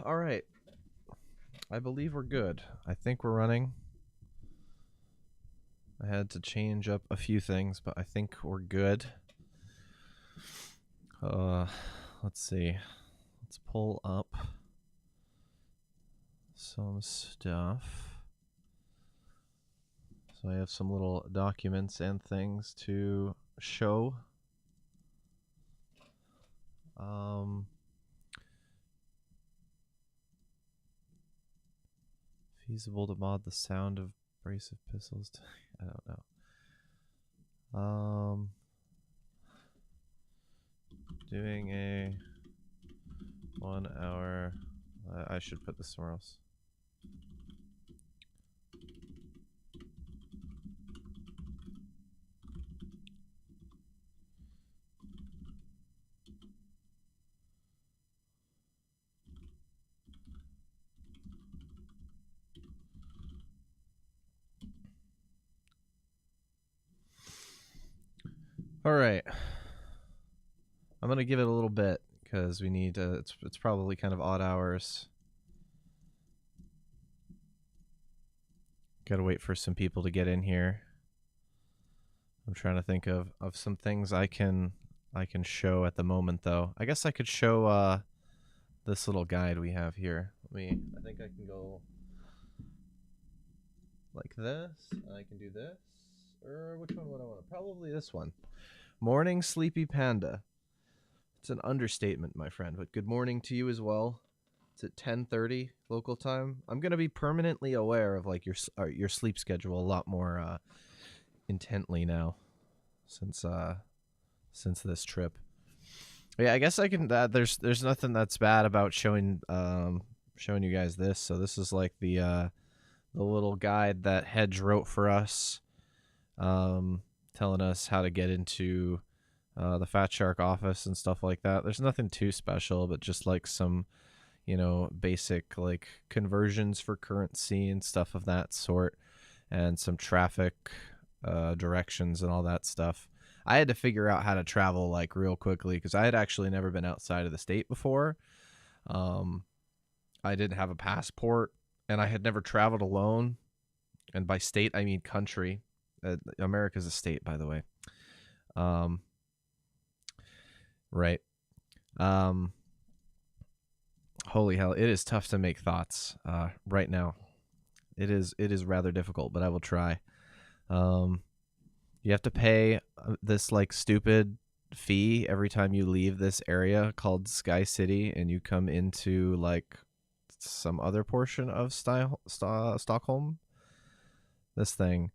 All right. I believe we're good. I think we're running. I had to change up a few things, but I think we're good. Let's see. Let's pull up some stuff. So I have some little documents and things to show. Feasible to mod the sound of abrasive pistols. I don't know. Doing a 1 hour. I should put this somewhere else. All right. I'm going to give it a little bit because we need to, it's probably kind of odd hours. Got to wait for some people to get in here. I'm trying to think of some things I can show at the moment though. I guess I could show this little guide we have here. I think I can go like this. I can do this. Or which one would I want? Probably this one. Morning Sleepy Panda. It's an understatement, my friend, but good morning to you as well. It's at 10:30 local time. I'm going to be permanently aware of like your sleep schedule a lot more intently now since this trip. Yeah, I guess I can there's nothing that's bad about showing you guys this. So this is like the little guide that Hedge wrote for us, telling us how to get into the Fatshark office and stuff like that. There's nothing too special, but just like some, basic like conversions for currency and stuff of that sort, and some traffic directions and all that stuff. I had to figure out how to travel like real quickly because I had actually never been outside of the state before. I didn't have a passport, and I had never traveled alone. And by state, I mean country. America's a state, by the way. Right. Holy hell, it is tough to make thoughts right now. It is rather difficult, but I will try. You have to pay this like stupid fee every time you leave this area called Sky City and you come into like some other portion of Stockholm. This thing.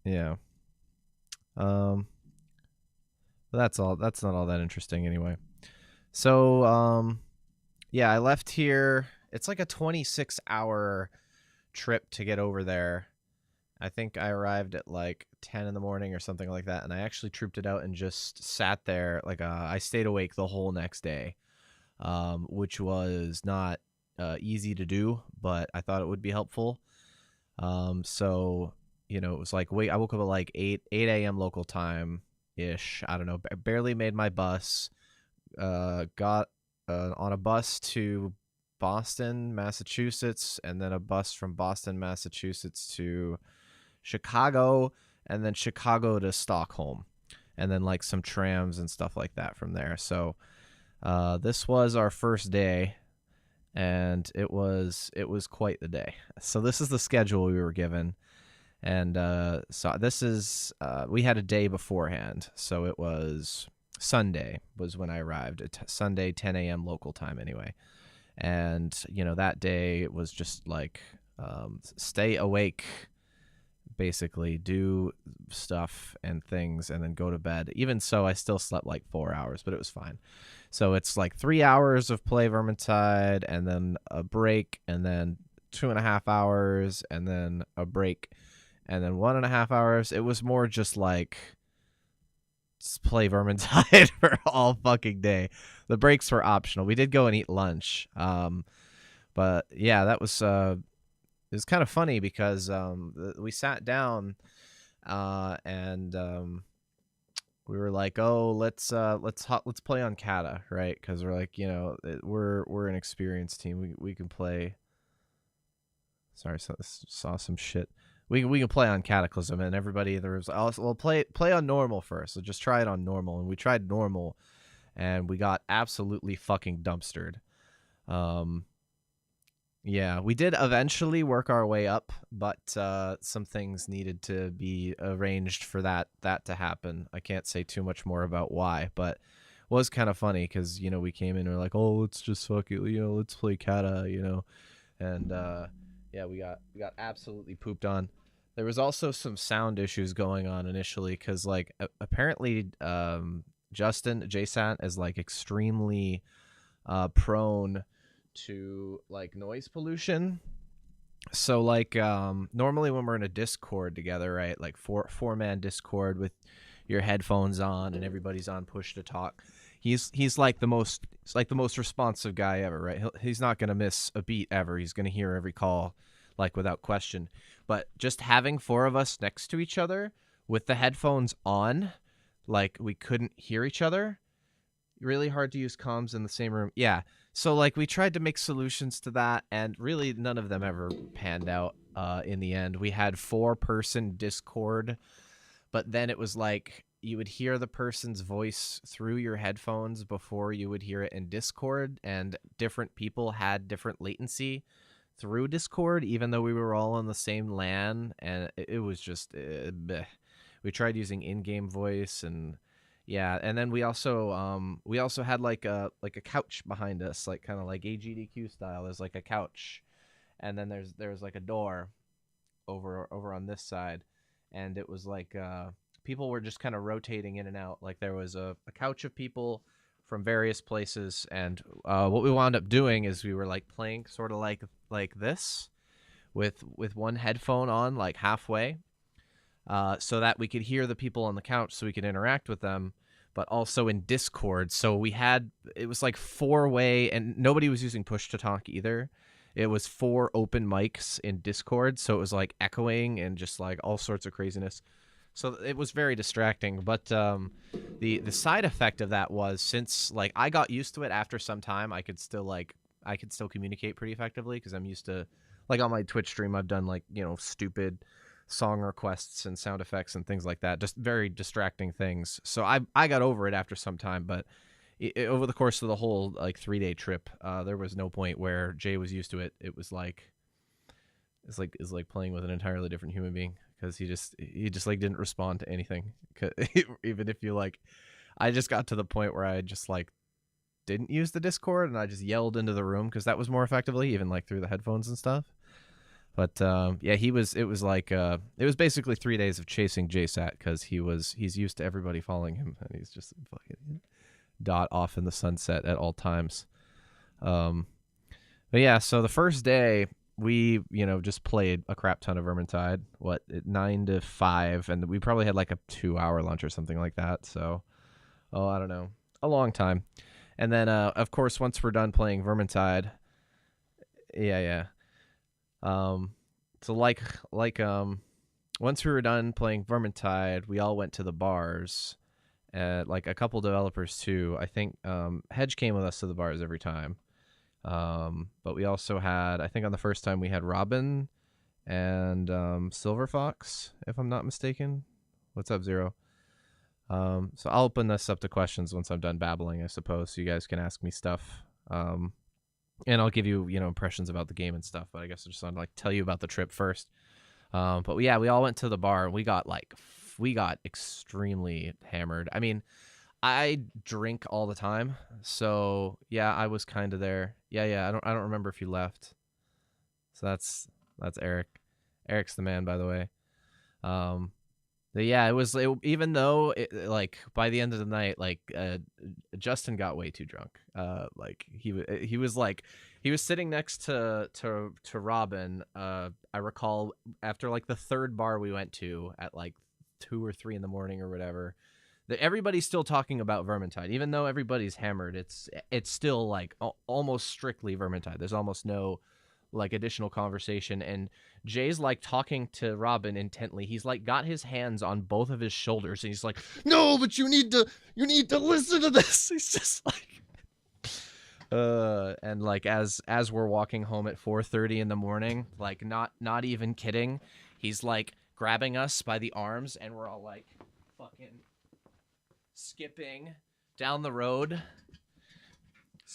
Yeah. That's all. That's not all that interesting anyway. So, yeah, I left here. It's like a 26-hour trip to get over there. I think I arrived at like 10 in the morning or something like that, and I actually trooped it out and just sat there. Like, I stayed awake the whole next day, which was not easy to do, but I thought it would be helpful. So, it was like, I woke up at like 8 a.m. local time ish. I don't know. Barely made my bus. Got on a bus to Boston, Massachusetts, and then a bus from Boston, Massachusetts to Chicago, and then Chicago to Stockholm, and then like some trams and stuff like that from there. So this was our first day, and it was quite the day. So this is the schedule we were given. And so this is, we had a day beforehand. So it was Sunday was when I arrived. Sunday, 10 a.m. local time anyway. And, that day it was just like stay awake, basically do stuff and things and then go to bed. Even so, I still slept like 4 hours, but it was fine. So it's like 3 hours of play Vermintide and then a break and then 2.5 hours and then a break. And then 1.5 hours. It was more just like play Vermintide for all fucking day. The breaks were optional. We did go and eat lunch. But yeah, that was it was kind of funny because we sat down and we were like, oh, let's play on Kata, right? Because we're like, we're an experienced team. We can play. Sorry, saw some shit. We can play on Cataclysm, and everybody there was also, well, play on normal first. So just try it on normal, and we tried normal, and we got absolutely fucking dumpstered. Yeah, we did eventually work our way up, but some things needed to be arranged for that to happen. I can't say too much more about why, but it was kind of funny because we came in and we're like, oh, let's just fuck it, let's play Kata, and yeah, we got absolutely pooped on. There was also some sound issues going on initially because like apparently Justin JSAT is like extremely prone to like noise pollution. So like normally when we're in a Discord together, right, like four-man Discord with your headphones on and everybody's on push to talk, he's like the most responsive guy ever, right? He's not gonna miss a beat ever. He's gonna hear every call like without question. But just having four of us next to each other with the headphones on, like we couldn't hear each other. Really hard to use comms in the same room. Yeah. So like we tried to make solutions to that, and really none of them ever panned out in the end. We had 4-person Discord, but then it was like you would hear the person's voice through your headphones before you would hear it in Discord, and different people had different latency through Discord, even though we were all on the same LAN, and it was just we tried using in-game voice, and yeah, and then we also had like a couch behind us, like kind of like AGDQ style. There's like a couch, and then there's like a door over on this side, and it was like people were just kind of rotating in and out. Like there was a couch of people from various places, and what we wound up doing is we were like playing sort of like this with one headphone on like halfway, so that we could hear the people on the couch, so we could interact with them, but also in Discord. So it was like 4-way, and nobody was using push to talk either. It was 4 open mics in Discord, so it was like echoing and just like all sorts of craziness. So it was very distracting. But the side effect of that was, since like I got used to it after some time, I could still communicate pretty effectively because I'm used to, like on my Twitch stream, I've done like stupid song requests and sound effects and things like that, just very distracting things. So I got over it after some time, but over the course of the whole like 3-day trip, there was no point where Jay was used to it. It was like it's like playing with an entirely different human being, because he just like didn't respond to anything. Even if you like, I just got to the point where I just like didn't use the Discord and I just yelled into the room because that was more effectively, even like through the headphones and stuff. But yeah, it was basically 3 days of chasing JSAT because he's used to everybody following him, and he's just fucking dot off in the sunset at all times. But yeah, so the first day we just played a crap ton of Vermintide, 9 to 5, and we probably had like a 2-hour lunch or something like that. So I don't know, a long time. And then of course once we're done playing Vermintide, yeah. So like once we were done playing Vermintide, we all went to the bars, like a couple developers too. I think Hedge came with us to the bars every time. But we also had, I think on the first time we had Robin and Silver Fox, if I'm not mistaken. What's up, Zero? So I'll open this up to questions once I'm done babbling, I suppose, so you guys can ask me stuff. And I'll give you, impressions about the game and stuff. But I guess I just want to like tell you about the trip first. But yeah, we all went to the bar and we got extremely hammered. I mean, I drink all the time, so yeah, I was kind of there. Yeah. I don't remember if you left. So that's Eric. Eric's the man, by the way. But yeah, even though like by the end of the night, like Justin got way too drunk. Like he was sitting next to Robin. I recall after like the third bar we went to at like 2 or 3 in the morning or whatever, that everybody's still talking about Vermintide, even though everybody's hammered. It's still like almost strictly Vermintide. There's almost no like additional conversation, and Jay's like talking to Robin intently. He's like got his hands on both of his shoulders, and he's like, "No, but you need to listen to this." He's just like, and like as we're walking home at 4:30 in the morning, like not even kidding, he's like grabbing us by the arms, and we're all like fucking skipping down the road.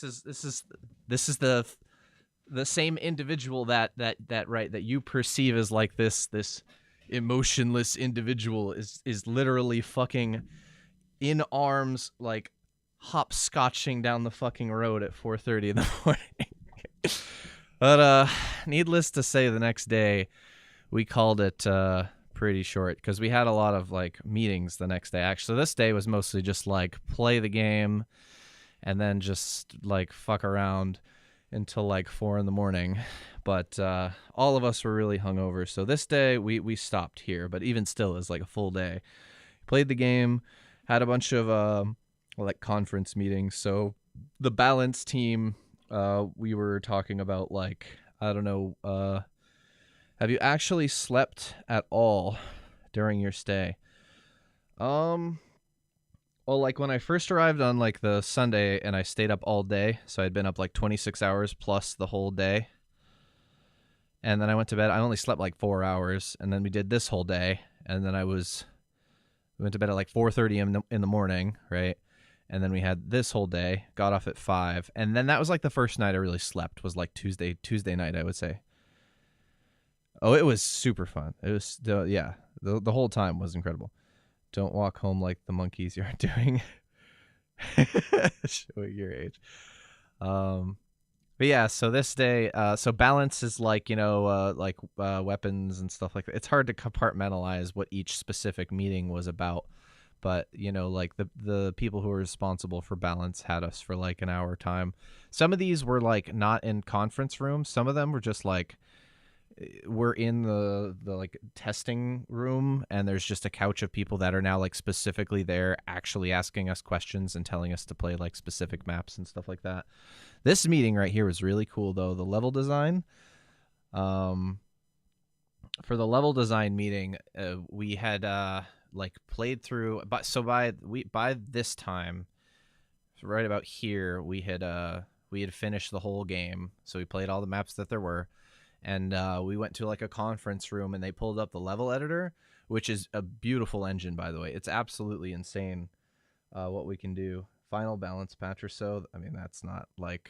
This is the same individual that right that you perceive as like this emotionless individual is literally fucking in arms, like hopscotching down the fucking road at 4:30 in the morning. But needless to say, the next day we called it pretty short because we had a lot of like meetings the next day. Actually, this day was mostly just like play the game and then just like fuck around until like 4 in the morning. But all of us were really hungover, so this day we stopped here. But even still, it was like a full day. Played the game, had a bunch of like conference meetings. So the balance team, we were talking about like, I don't know, have you actually slept at all during your stay? Well, like when I first arrived on like the Sunday and I stayed up all day, so I'd been up like 26 hours plus the whole day. And then I went to bed. I only slept like 4 hours, and then we did this whole day, and then we went to bed at like 4:30 in the morning, right? And then we had this whole day, got off at 5, and then that was like the first night I really slept, was like Tuesday night, I would say. Oh, it was super fun. It was the whole time was incredible. Don't walk home like the monkeys you're doing. Showing your age. But yeah, so this day, so balance is like, weapons and stuff like that. It's hard to compartmentalize what each specific meeting was about. But, like the people who were responsible for balance had us for like an hour time. Some of these were like not in conference rooms. Some of them were just like, we're in the like testing room, and there's just a couch of people that are now like specifically there actually asking us questions and telling us to play like specific maps and stuff like that. This meeting right here was really cool though. The level design, for the level design meeting, we had like played through, but so by this time, right about here, we had finished the whole game. So we played all the maps that there were. And we went to like a conference room, and they pulled up the level editor, which is a beautiful engine, by the way. It's absolutely insane what we can do. Final balance patch or so. I mean, that's not like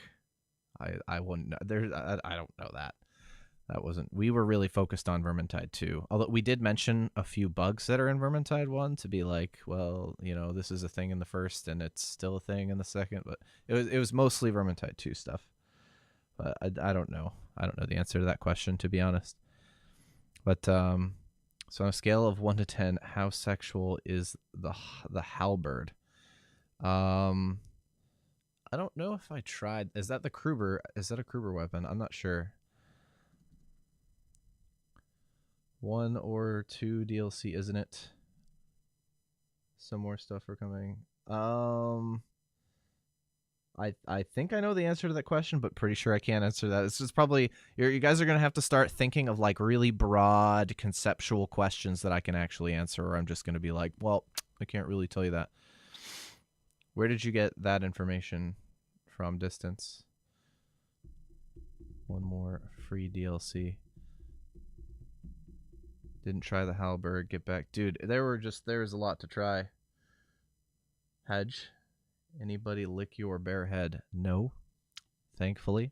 I wouldn't know. I don't know that. That wasn't. We were really focused on Vermintide 2. Although we did mention a few bugs that are in Vermintide 1 to be like, well, this is a thing in the first, and it's still a thing in the second. But it was mostly Vermintide 2 stuff. But I don't know. I don't know the answer to that question, to be honest. But so on a scale of 1 to 10, how sexual is the halberd? I don't know if I tried. Is that the Kruber? Is that a Kruber weapon? I'm not sure. 1 or 2 DLC, isn't it? Some more stuff are coming. I think I know the answer to that question, but pretty sure I can't answer that. It's just probably you guys are gonna have to start thinking of like really broad conceptual questions that I can actually answer, or I'm just gonna be like, well, I can't really tell you that. Where did you get that information from? Distance. 1 more free DLC. Didn't try the halberd. Get back, dude. There was a lot to try. Hedge. Anybody lick your bare head? No, thankfully.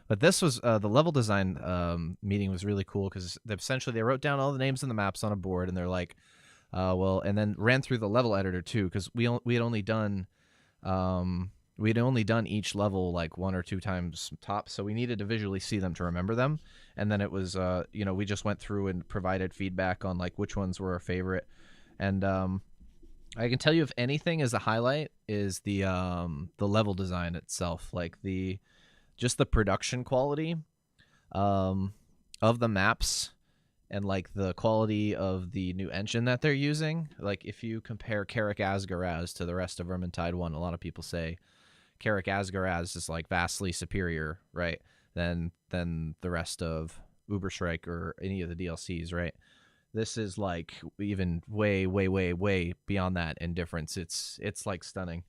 But this was the level design meeting was really cool because essentially they wrote down all the names and the maps on a board, and they're like, and then ran through the level editor too, because we had only done each level like 1 or 2 times tops, so we needed to visually see them to remember them. And then it was we just went through and provided feedback on like which ones were our favorite. And I can tell you, if anything is a highlight, is the level design itself, like just the production quality of the maps, and like the quality of the new engine that they're using. Like if you compare Carrick Asgaraz to the rest of Vermintide 1, a lot of people say Carrick Asgaraz is like vastly superior, right? than the rest of Uberstrike or any of the DLCs, right? This is like even way, way, way, way beyond that in difference. It's like stunning.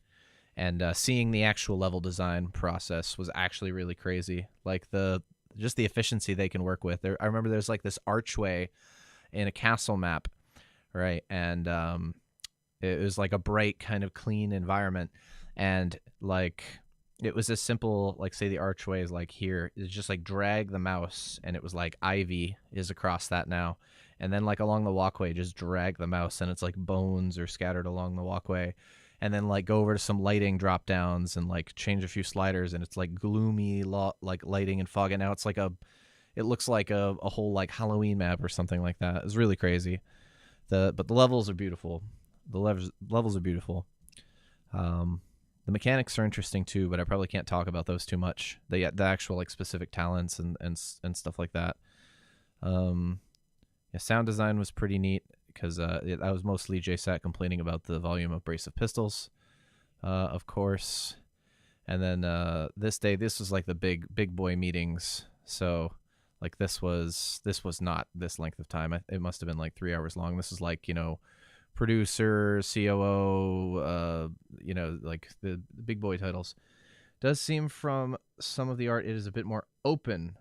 And seeing the actual level design process was actually really crazy. Like just the efficiency they can work with. I remember there's like this archway in a castle map, right? And it was like a bright kind of clean environment, and like it was as simple, like say the archway is like here, is just like drag the mouse and it was like ivy is across that now, and then like along the walkway just drag the mouse and it's like bones are scattered along the walkway, and then like go over to some lighting drop downs and like change a few sliders and it's like gloomy like lighting and fog, and now it's like it looks like a whole like Halloween map or something like that. It's really crazy. But the levels are beautiful. The levels are beautiful. The mechanics are interesting too, but I probably can't talk about those too much. The actual like specific talents and stuff like that. Yeah, sound design was pretty neat because that was mostly JSAT complaining about the volume of abrasive pistols, of course. And then this was like the big boy meetings. So like this was not this length of time. It must have been like 3 hours long. This is like, producer, COO, like the big boy titles. Does seem from some of the art it is a bit more open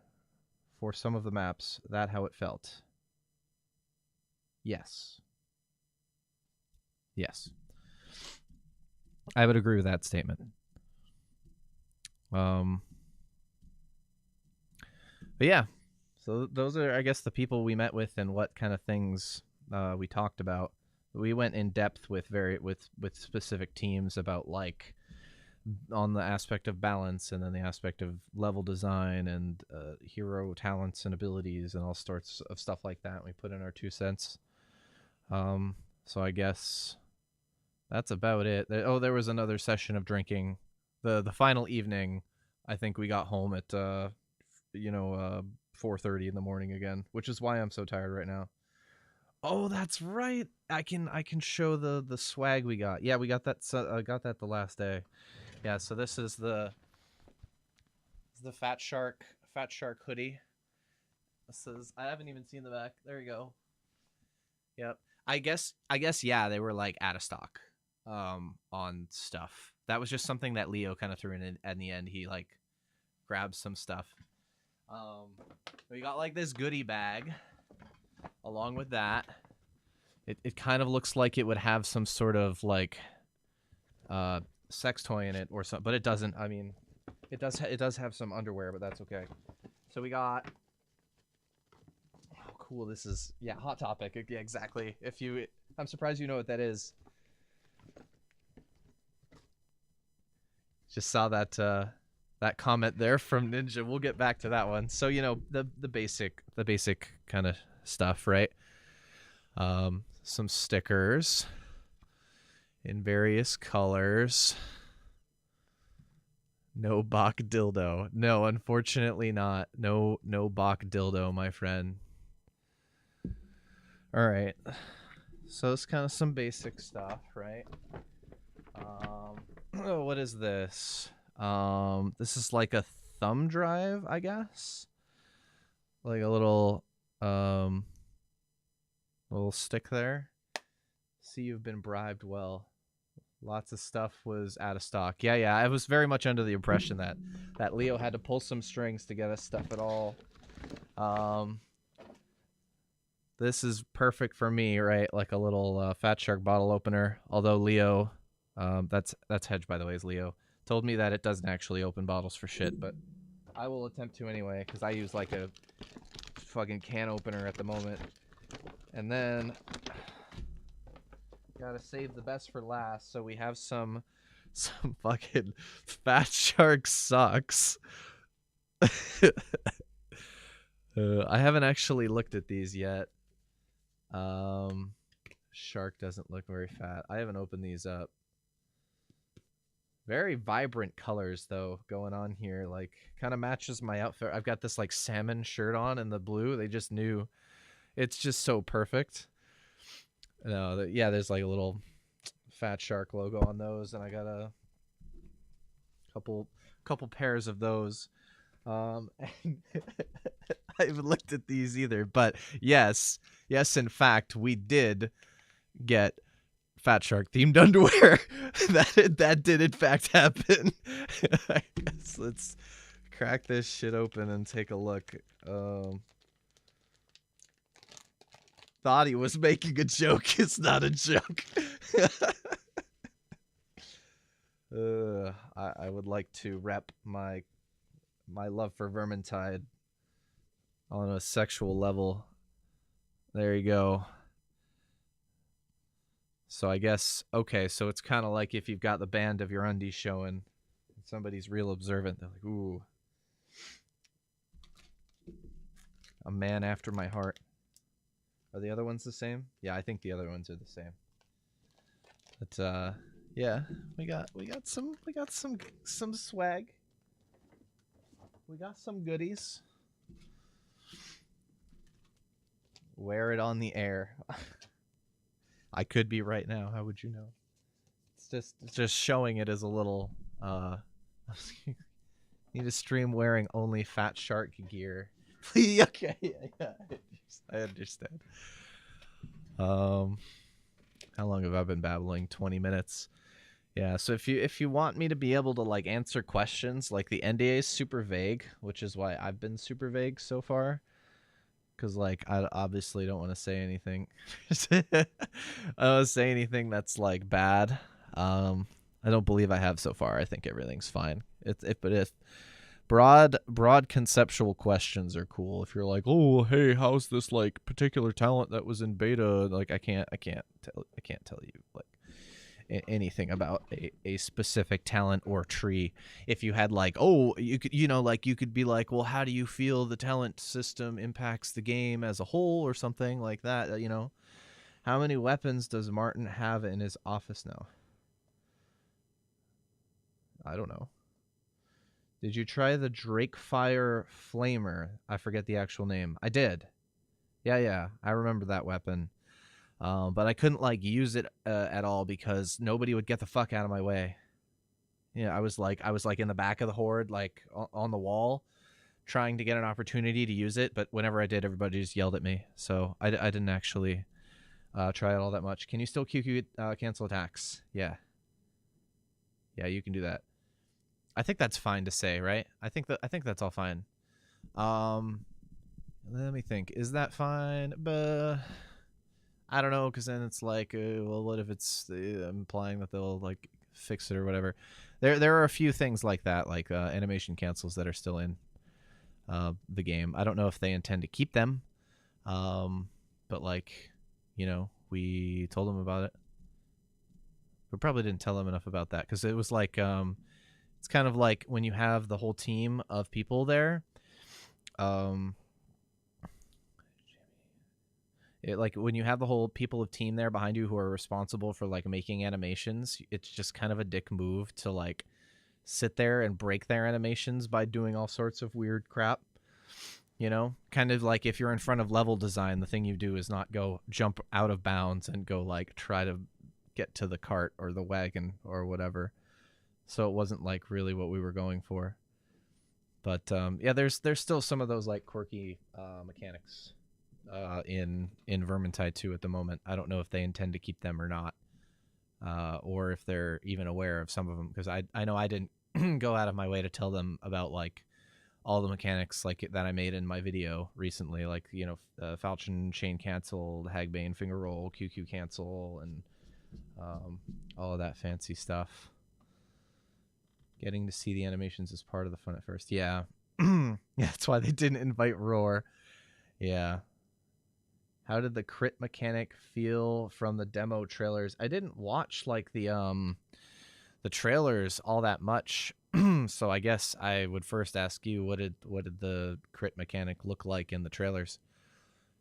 for some of the maps. That how it felt. Yes. I would agree with that statement. But yeah, so those are, I guess, the people we met with and what kind of things we talked about. We went in depth with specific teams about like on the aspect of balance, and then the aspect of level design and hero talents and abilities and all sorts of stuff like that. We put in our 2 cents. So I guess that's about it. There was another session of drinking. The final evening, I think we got home at 4:30 in the morning again, which is why I'm so tired right now. Oh, that's right. I can show the swag we got. Yeah, we got that. I got that the last day. Yeah, so this is the Fatshark hoodie. This is, I haven't even seen the back. There you go. Yep. I guess yeah, they were like out of stock on stuff. That was just something that Leo kind of threw in the end. He like grabbed some stuff. We got like this goodie bag along with that. It kind of looks like it would have some sort of like sex toy in it or something, but it doesn't. I mean, it does have some underwear, but that's okay. So we got, oh cool, this is, yeah, Hot Topic. Yeah, exactly. I'm surprised you know what that is. Just saw that that comment there from Ninja. We'll get back to that one. So, the basic kind of stuff, right? Some stickers in various colors. No Bach dildo. No, unfortunately not. No Bach dildo, my friend. All right. So it's kind of some basic stuff, right? What is this? This is like a thumb drive, I guess. Like a little stick there. See, you've been bribed well. Lots of stuff was out of stock. Yeah. I was very much under the impression that Leo had to pull some strings to get us stuff at all. This is perfect for me, right? Like a little Fatshark bottle opener. Although Leo, that's Hedge, by the way, is Leo, told me that it doesn't actually open bottles for shit, but I will attempt to anyway, because I use like a fucking can opener at the moment. And then gotta save the best for last, so we have some fucking Fatshark socks. I haven't actually looked at these yet. Shark doesn't look very fat. I haven't opened these up. Very vibrant colors though going on here, like kind of matches my outfit. I've got this like salmon shirt on and the blue. They just knew. It's just so perfect. No, yeah, there's like a little Fatshark logo on those, and I got a couple pairs of those. And I haven't looked at these either, but yes, in fact, we did get Fatshark themed underwear. that did in fact happen. I guess let's crack this shit open and take a look. Thought he was making a joke. It's not a joke. I would like to rep my love for Vermintide on a sexual level. There you go. So I guess, okay, so it's kind of like if you've got the band of your undies showing, somebody's real observant, they're like, ooh, a man after my heart. Are the other ones the same? Yeah, I think the other ones are the same. But yeah, we got some swag. We got some goodies. Wear it on the air. I could be right now. How would you know? It's just showing it as a little need to stream wearing only Fatshark gear. Okay, yeah, I understand. How long have I been babbling? 20 minutes. Yeah, so if you want me to be able to like answer questions, like the NDA is super vague, which is why I've been super vague so far. Because like I obviously don't want to say anything. I don't want to say anything that's like bad. I don't believe I have so far. I think everything's fine. But if broad conceptual questions are cool. If you're like, oh hey, how's this like particular talent that was in beta? Like I can't tell you like anything about a specific talent or tree. If you had like, oh, you could, like you could be like, well, how do you feel the talent system impacts the game as a whole or something like that, how many weapons does Martin have in his office now? I don't know. Did you try the Drakefire Flamer? I forget the actual name. I did. Yeah, I remember that weapon. But I couldn't like use it at all because nobody would get the fuck out of my way. Yeah, I was like in the back of the horde, like on the wall, trying to get an opportunity to use it. But whenever I did, everybody just yelled at me. So I didn't actually try it all that much. Can you still QQ cancel attacks? Yeah, you can do that. I think that's fine to say, right? I think that's all fine. Let me think. Is that fine? But I don't know, because then it's like, well, what if it's implying that they'll like fix it or whatever? There are a few things like that, like animation cancels that are still in the game. I don't know if they intend to keep them, but like, we told them about it. We probably didn't tell them enough about that because it was like, it's kind of like when you have the whole team of people there. Like when you have the whole people of team there behind you who are responsible for like making animations, it's just kind of a dick move to like sit there and break their animations by doing all sorts of weird crap. Kind of like if you're in front of level design, the thing you do is not go jump out of bounds and go like try to get to the cart or the wagon or whatever. So it wasn't like really what we were going for. But yeah, there's still some of those like quirky mechanics in Vermintide 2 at the moment. I don't know if they intend to keep them or not, or if they're even aware of some of them, because I know I didn't go out of my way to tell them about like all the mechanics like that I made in my video recently, like Falchion chain cancel, Hagbane finger roll, QQ cancel, and all of that fancy stuff. Getting to see the animations is part of the fun at first. Yeah. Yeah, that's why they didn't invite Roar. Yeah. How did the crit mechanic feel from the demo trailers? I didn't watch like the trailers all that much. So I guess I would first ask you, what did the crit mechanic look like in the trailers?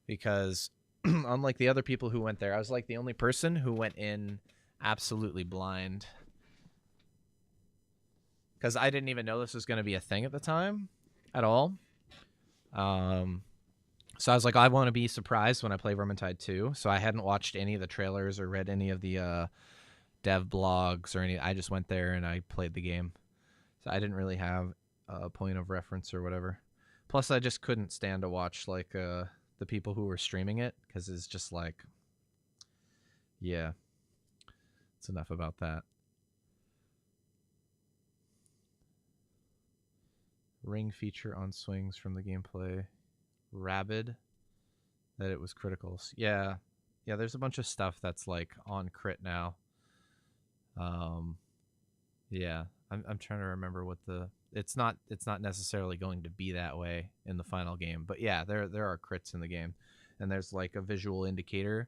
Because unlike the other people who went there, I was like the only person who went in absolutely blind. Because I didn't even know this was going to be a thing at the time at all. So I was like, I want to be surprised when I play Vermintide 2. So I hadn't watched any of the trailers or read any of the dev blogs or any. I just went there and I played the game. So I didn't really have point of reference or whatever. Plus, I just couldn't stand to watch like the people who were streaming it because it's just like, yeah, it's enough about that. Ring feature on swings from the gameplay. Rabid, that it was critical. Yeah, yeah. There's a bunch of stuff that's like on crit now. Yeah, I'm trying to remember what the. It's not necessarily going to be that way in the final game, but yeah, there are crits in the game, and there's like a visual indicator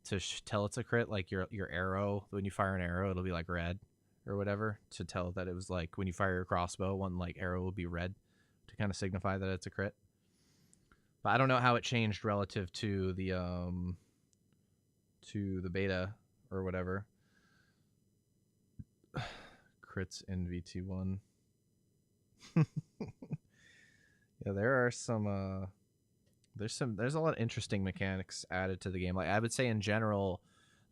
to tell it's a crit. Like your arrow, when you fire an arrow, it'll be like red or whatever to tell that it was like when you fire your crossbow, one like arrow will be red to kind of signify that it's a crit. But I don't know how it changed relative to the beta or whatever. Crits in VT1. Yeah, there are some there's a lot of interesting mechanics added to the game. Like I would say in general,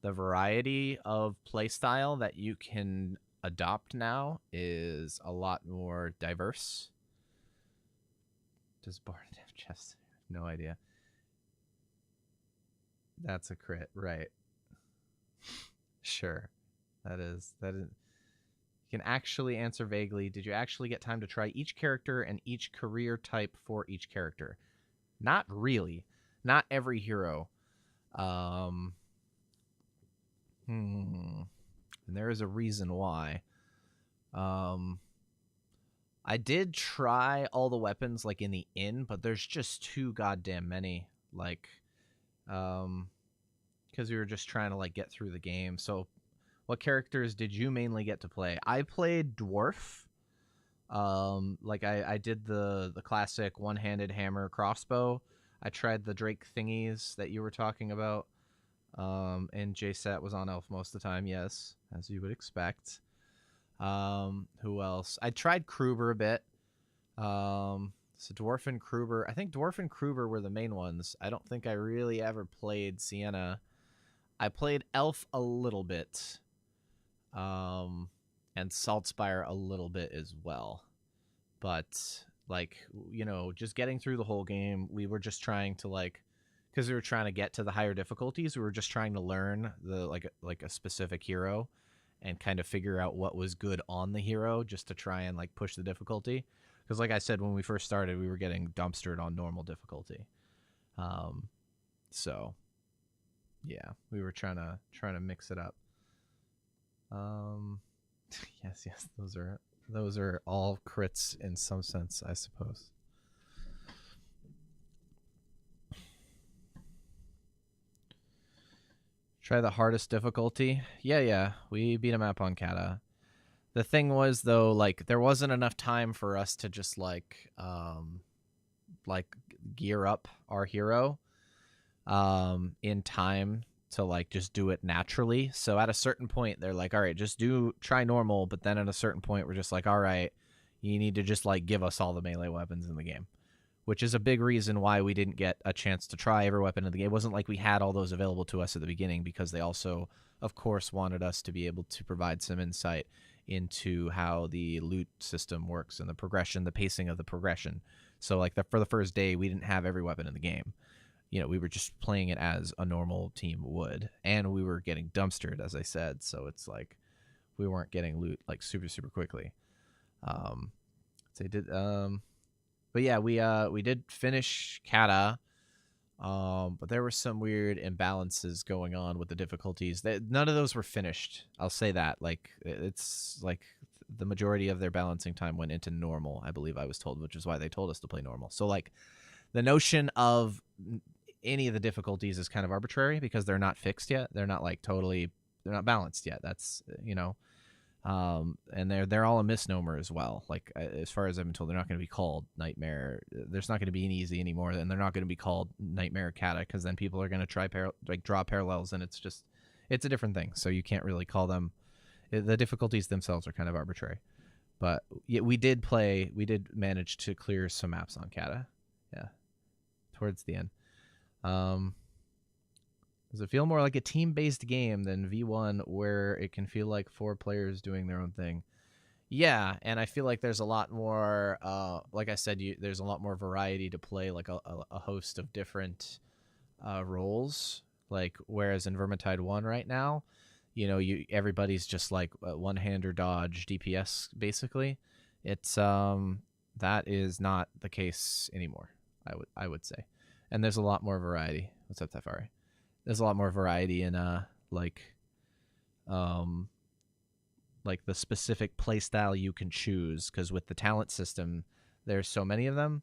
the variety of playstyle that you can adopt now is a lot more diverse. Does Bard have chest? No idea. That's a crit, right? Sure. That is. You can actually answer vaguely. Did you actually get time to try each character and each career type for each character? Not really. Not every hero. And there is a reason why. I did try all the weapons like in the inn, but there's just too goddamn many. Like, because we were just trying to like get through the game. So what characters did you mainly get to play? I played Dwarf. Like I did the classic one-handed hammer crossbow. I tried the Drake thingies that you were talking about. And JSat was on elf most of the time, yes, as you would expect. Who else? I tried Kruber a bit. So Dwarf and Kruber. I think Dwarf and Kruber were the main ones. I don't think I really ever played Sienna. I played Elf a little bit. And Saltspire a little bit as well. But like, you know, just getting through the whole game, we were just trying to like, because we were trying to get to the higher difficulties, we were just trying to learn the like a specific hero and kind of figure out what was good on the hero just to try and like push the difficulty. Because like I said, when we first started, we were getting dumpstered on normal difficulty. So yeah, we were trying to mix it up. Yes, those are all crits in some sense, I suppose. Try the hardest difficulty. Yeah, we beat a map on Kata. The thing was though, like there wasn't enough time for us to just like gear up our hero in time to like just do it naturally. So at a certain point they're like, all right, just try normal, but then at a certain point we're just like, all right, you need to just like give us all the melee weapons in the game, which is a big reason why we didn't get a chance to try every weapon in the game. It wasn't like we had all those available to us at the beginning, because they also of course wanted us to be able to provide some insight into how the loot system works and the progression, the pacing of the progression. So like for the first day we didn't have every weapon in the game. You know, we were just playing it as a normal team would, and we were getting dumpstered, as I said. So it's like we weren't getting loot like super quickly. So they did. But yeah, we did finish Kata. But there were some weird imbalances going on with the difficulties. None of those were finished. I'll say that. Like it's like the majority of their balancing time went into normal, I believe I was told, which is why they told us to play normal. So like the notion of any of the difficulties is kind of arbitrary because they're not fixed yet. They're not like they're not balanced yet. That's, you know, and they're all a misnomer as well. Like as far as I've been told, they're not going to be called Nightmare. There's not going to be an easy anymore, and they're not going to be called Nightmare Kata, because then people are going to try draw parallels, and it's a different thing. So you can't really call them. The difficulties themselves are kind of arbitrary. But yeah, we did manage to clear some maps on Kata. Yeah, towards the end. Does it feel more like a team-based game than V1, where it can feel like 4 players doing their own thing? Yeah, and I feel like there's a lot more. Like I said, there's a lot more variety to play, like a host of different roles. Like whereas in Vermintide 1 right now, everybody's just like one-hander dodge DPS basically. It's that is not the case anymore. I would say, and there's a lot more variety. What's up, Tefari? There's a lot more variety in like um like the specific playstyle you can choose, because with the talent system, there's so many of them.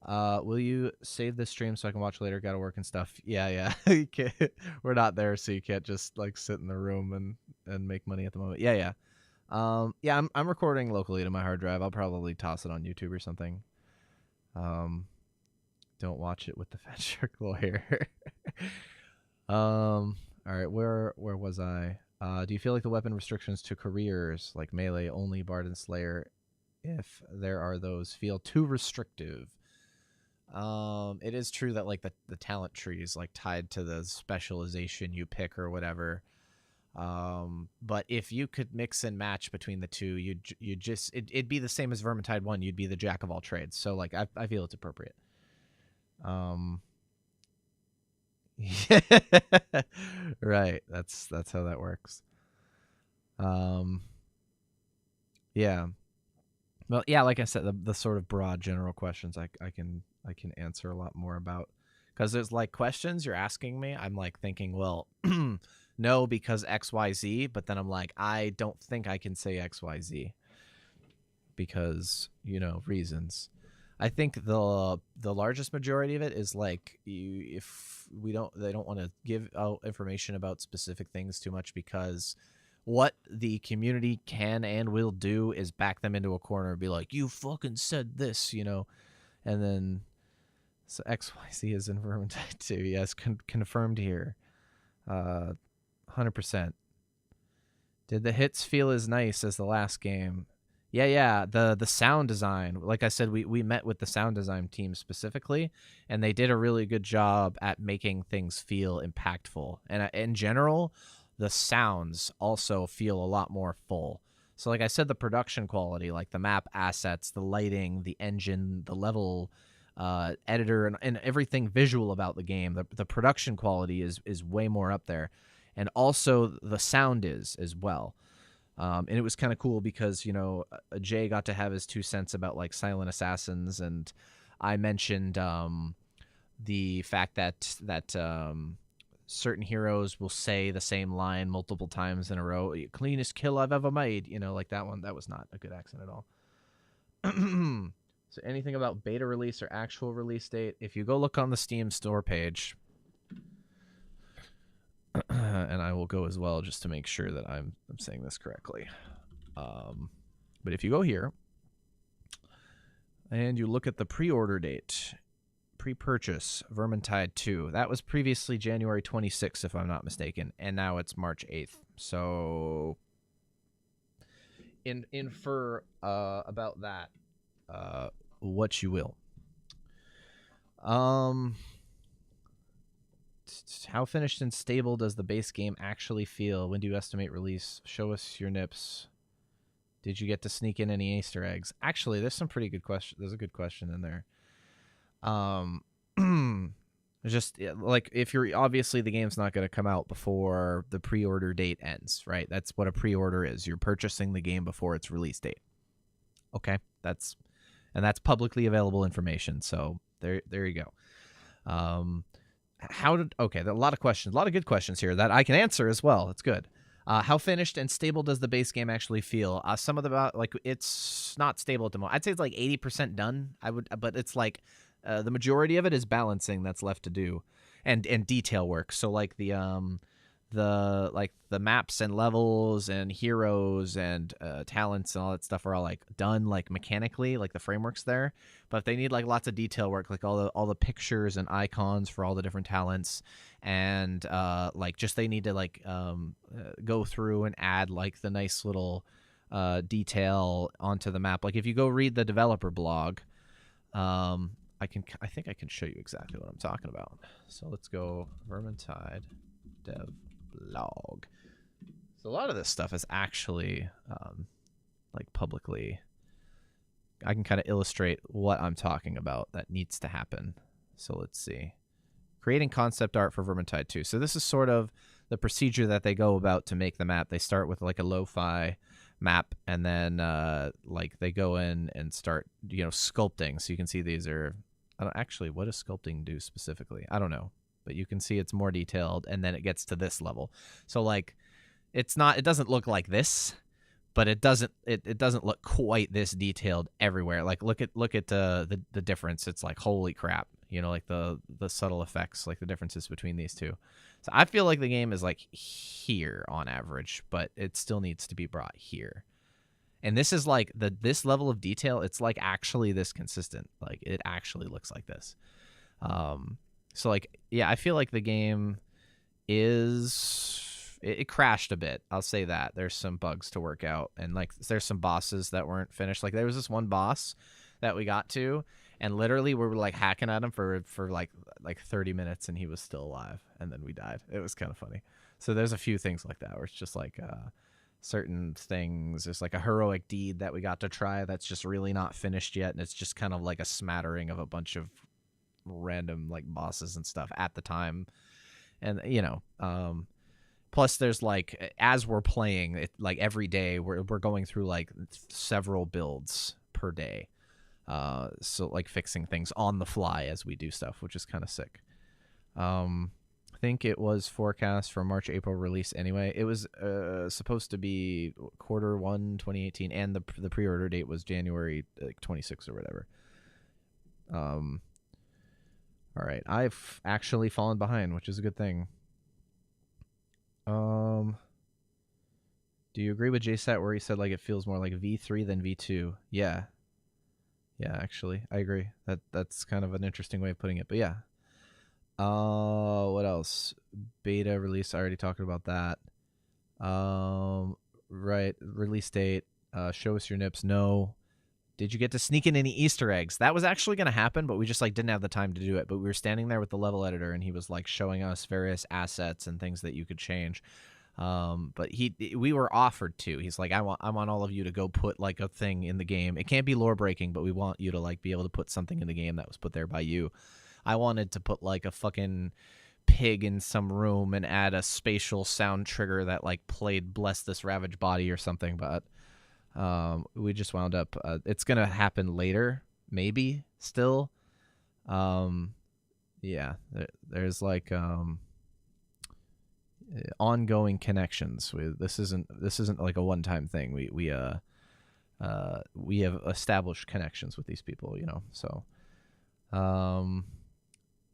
Will you save this stream so I can watch later? Gotta work and stuff. Yeah. You can't, we're not there, so you can't just like sit in the room and make money at the moment. Yeah. Yeah, I'm recording locally to my hard drive. I'll probably toss it on YouTube or something. Don't watch it with the Fatshark lawyer. All right, where was I? Do you feel like the weapon restrictions to careers like melee only, Bard and Slayer, if there are those, feel too restrictive? It is true that like the talent tree is like tied to the specialization you pick or whatever. But if you could mix and match between the two, it'd be the same as Vermintide 1. You'd be the jack of all trades. So like I feel it's appropriate. Right. That's how that works. Yeah. Well, yeah, like I said, the sort of broad general questions I can answer a lot more about, because there's like questions you're asking me. I'm like thinking, well, no, because XYZ, but then I'm like, I don't think I can say XYZ because, reasons. I think the largest majority of it is like if they don't want to give out information about specific things too much, because what the community can and will do is back them into a corner and be like, you fucking said this, and then so XYZ is in Vermintide 2. Yes, confirmed here. 100%. Did the hits feel as nice as the last game? Yeah. The sound design, like I said, we met with the sound design team specifically, and they did a really good job at making things feel impactful. And in general, the sounds also feel a lot more full. So like I said, the production quality, like the map assets, the lighting, the engine, the level editor, and everything visual about the game, the production quality is way more up there. And also the sound is as well. And it was kind of cool because, Jay got to have his 2 cents about like silent assassins, and I mentioned the fact that certain heroes will say the same line multiple times in a row. Cleanest kill I've ever made. Like that one. That was not a good accent at all. So anything about beta release or actual release date? If you go look on the Steam store page, and I will go as well just to make sure that I'm saying this correctly. But if you go here and you look at the pre-order date, pre-purchase Vermintide 2, that was previously January 26th, if I'm not mistaken, and now it's March 8th. So infer about that what you will. How finished and stable does the base game actually feel? When do you estimate release? Show us your nips. Did you get to sneak in any Easter eggs? Actually, there's some pretty good question. There's a good question in there. Just like if you're obviously the game's not going to come out before the pre-order date ends, right? That's what a pre-order is. You're purchasing the game before its release date. Okay, that's publicly available information. So there you go. Okay, there are a lot of questions, a lot of good questions here that I can answer as well. That's good. How finished and stable does the base game actually feel? Some of the like it's not stable at the moment. I'd say it's like 80% done. But it's like the majority of it is balancing that's left to do, and detail work. So like the maps and levels and heroes and talents and all that stuff are all like done like mechanically, like the framework's there, but they need like lots of detail work, like all the pictures and icons for all the different talents, and like just they need to like go through and add like the nice little detail onto the map. Like if you go read the developer blog, I think I can show you exactly what I'm talking about. So let's go Vermintide dev blog. So a lot of this stuff is actually like publicly. I can kind of illustrate what I'm talking about that needs to happen. So let's see. Creating concept art for Vermintide 2. So this is sort of the procedure that they go about to make the map. They start with like a lo-fi map, and then like they go in and start, you know, sculpting. So you can see these are, I don't actually, what does sculpting do specifically? I don't know, but you can see it's more detailed, and then it gets to this level. So like it doesn't look like this, but it doesn't look quite this detailed everywhere. Like look at the difference. It's like, holy crap, you know, like the subtle effects, like the differences between these two. So I feel like the game is like here on average, but it still needs to be brought here. And this is like this level of detail, it's like actually this consistent. Like it actually looks like this. So like, yeah, I feel like the game is, it crashed a bit. I'll say that. There's some bugs to work out, and like there's some bosses that weren't finished. Like there was this one boss that we got to, and literally we were like hacking at him for like 30 minutes, and he was still alive, and then we died. It was kind of funny. So there's a few things like that where it's just like certain things. There's like a heroic deed that we got to try that's just really not finished yet, and it's just kind of like a smattering of a bunch of random like bosses and stuff at the time. And you know, plus there's like, as we're playing it, like every day we're going through like several builds per day, so like fixing things on the fly as we do stuff, which is kind of sick. I think it was forecast for March April release anyway. It was supposed to be Q1 2018, and the pre-order date was January like 26 or whatever. All right, I've actually fallen behind, which is a good thing. Do you agree with JSat where he said like it feels more like V3 than V2? Yeah. Yeah, actually, I agree. That's kind of an interesting way of putting it, but yeah. What else? Beta release, I already talked about that. Right, release date. Show us your nips. No. Did you get to sneak in any Easter eggs? That was actually going to happen, but we just like didn't have the time to do it. But we were standing there with the level editor, and he was like showing us various assets and things that you could change. But we were offered to. He's like, I want all of you to go put like a thing in the game. It can't be lore breaking, but we want you to like be able to put something in the game that was put there by you. I wanted to put like a fucking pig in some room and add a spatial sound trigger that like played "Bless This Ravaged Body" or something, but we just wound up it's gonna happen later, maybe still. Yeah, there's like ongoing connections. This isn't like a one-time thing. We have established connections with these people, you know. So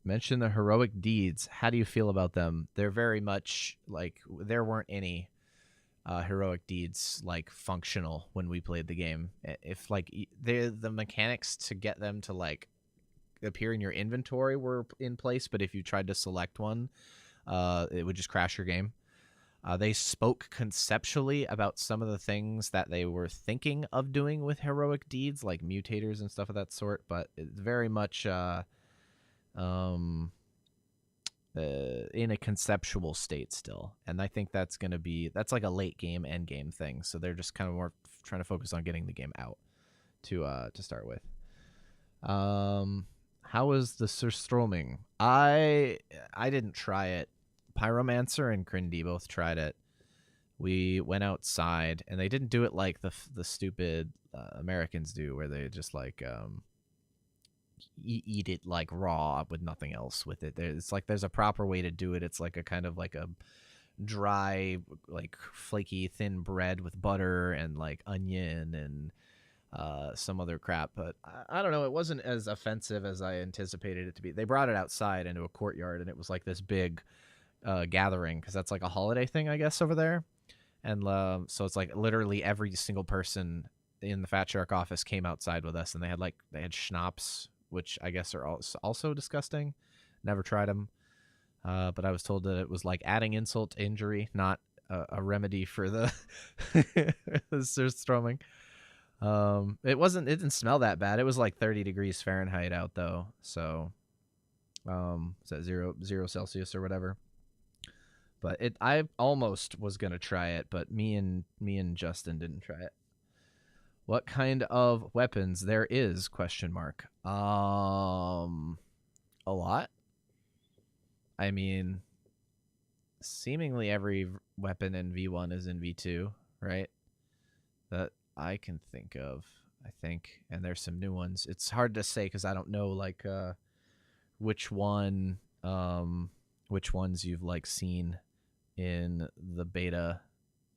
mention the heroic deeds. How do you feel about them? They're very much like, there weren't any heroic deeds like functional when we played the game. If like the mechanics to get them to like appear in your inventory were in place, but if you tried to select one, it would just crash your game. They spoke conceptually about some of the things that they were thinking of doing with heroic deeds, like mutators and stuff of that sort, but it's very much in a conceptual state still, and I think that's like a late game end game thing. So they're just kind of more trying to focus on getting the game out to start with. How was the surstroming? I didn't try it. Pyromancer and Crindy both tried it. We went outside, and they didn't do it like the stupid Americans do, where they just like eat it like raw with nothing else with it. It's like there's a proper way to do it. It's like a kind of like a dry, like flaky, thin bread with butter and like onion and some other crap. But I don't know. It wasn't as offensive as I anticipated it to be. They brought it outside into a courtyard, and it was like this big gathering, because that's like a holiday thing, I guess, over there. And so it's like literally every single person in the Fatshark office came outside with us, and they had schnapps, which I guess are also disgusting. Never tried them, but I was told that it was like adding insult to injury, not a remedy for the surstroming. It didn't smell that bad. It was like 30 degrees Fahrenheit out though, so is that zero Celsius or whatever. But I almost was gonna try it, but me and Justin didn't try it. What kind of weapons there is? Question mark. A lot. I mean, seemingly every weapon in V1 is in V2, right? That I can think of, I think. And there's some new ones. It's hard to say because I don't know like which one which ones you've like seen in the beta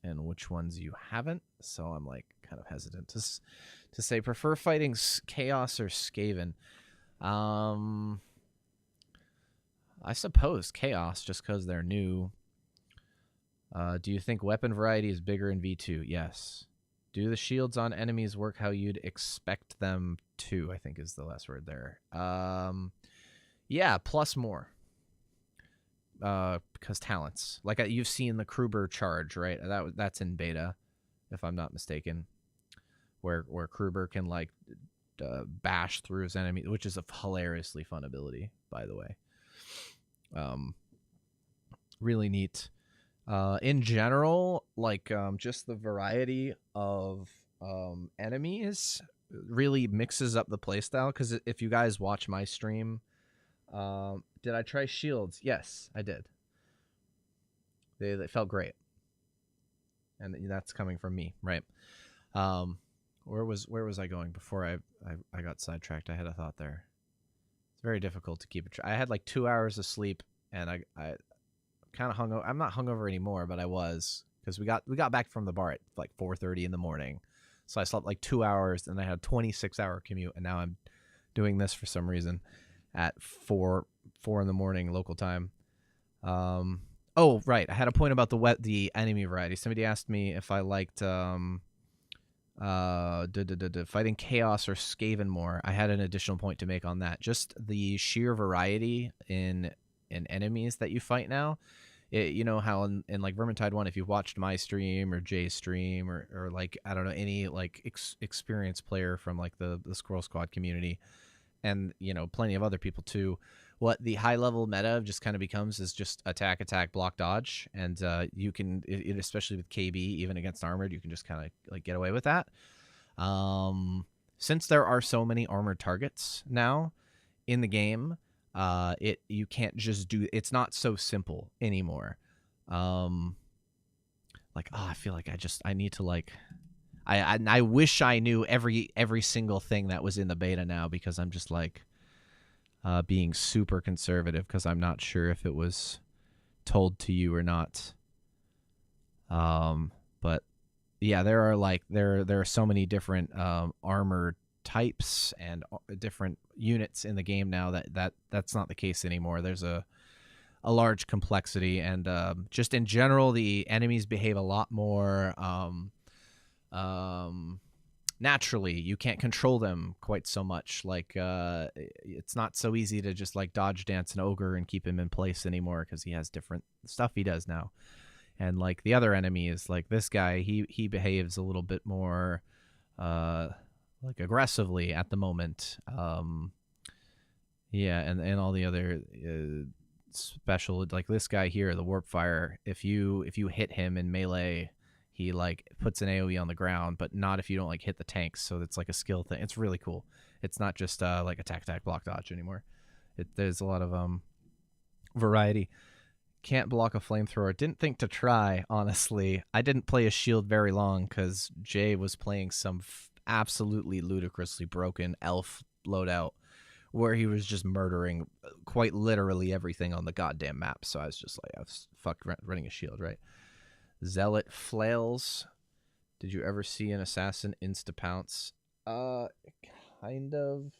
and which ones you haven't. So I'm like kind of hesitant to say prefer fighting Chaos or Skaven. I suppose Chaos just because they're new. Do you think weapon variety is bigger in V2? Yes. Do the shields on enemies work how you'd expect them to? I think is the last word there. Yeah, plus more. Because talents. Like you've seen the Kruber charge, right? That's in beta, if I'm not mistaken. Where Kruber can like bash through his enemy, which is a hilariously fun ability, by the way. Really neat. In general, like just the variety of enemies really mixes up the playstyle. Because if you guys watch my stream, did I try shields? Yes, I did. They felt great, and that's coming from me, right? Where was I going before I got sidetracked? I had a thought there. It's very difficult to keep it. I had like 2 hours of sleep, and I kind of hungover. I'm not hungover anymore, but I was because we got back from the bar at like 4:30 in the morning, so I slept like 2 hours, and I had a 26-hour commute, and now I'm doing this for some reason at 4 in the morning local time. Oh right, I had a point about the enemy variety. Somebody asked me if I liked fighting Chaos or Skaven more. I had an additional point to make on that. Just the sheer variety in enemies that you fight now. You know how in like Vermintide 1, if you watched my stream or Jay's stream or like, I don't know, any like experienced player from like the Squirrel Squad community, and, you know, plenty of other people too, what the high level meta just kind of becomes is just attack, block, dodge. And you can, especially with KB, even against armored, you can just kind of like get away with that. Since there are so many armored targets now in the game, you can't just do, it's not so simple anymore. I feel like I need to like, I wish I knew every single thing that was in the beta now, because I'm just like being super conservative because I'm not sure if it was told to you or not. But yeah, there are so many different armor types and different units in the game now that's not the case anymore. There's a large complexity, and just in general, the enemies behave a lot more naturally. You can't control them quite so much. Like it's not so easy to just like dodge dance an ogre and keep him in place anymore, because he has different stuff he does now. And like the other enemy is like this guy, he behaves a little bit more like aggressively at the moment. Yeah, and all the other special, like this guy here, the warp fire, if you hit him in melee, he like puts an AoE on the ground, but not if you don't like hit the tanks. So it's like a skill thing. It's really cool. It's not just like attack, block, dodge anymore. There's a lot of variety. Can't block a flamethrower. Didn't think to try, honestly. I didn't play a shield very long because Jay was playing some absolutely ludicrously broken elf loadout where he was just murdering quite literally everything on the goddamn map. So I was just like, I was fucked running a shield, right? Zealot flails. Did you ever see an assassin insta-pounce? Kind of.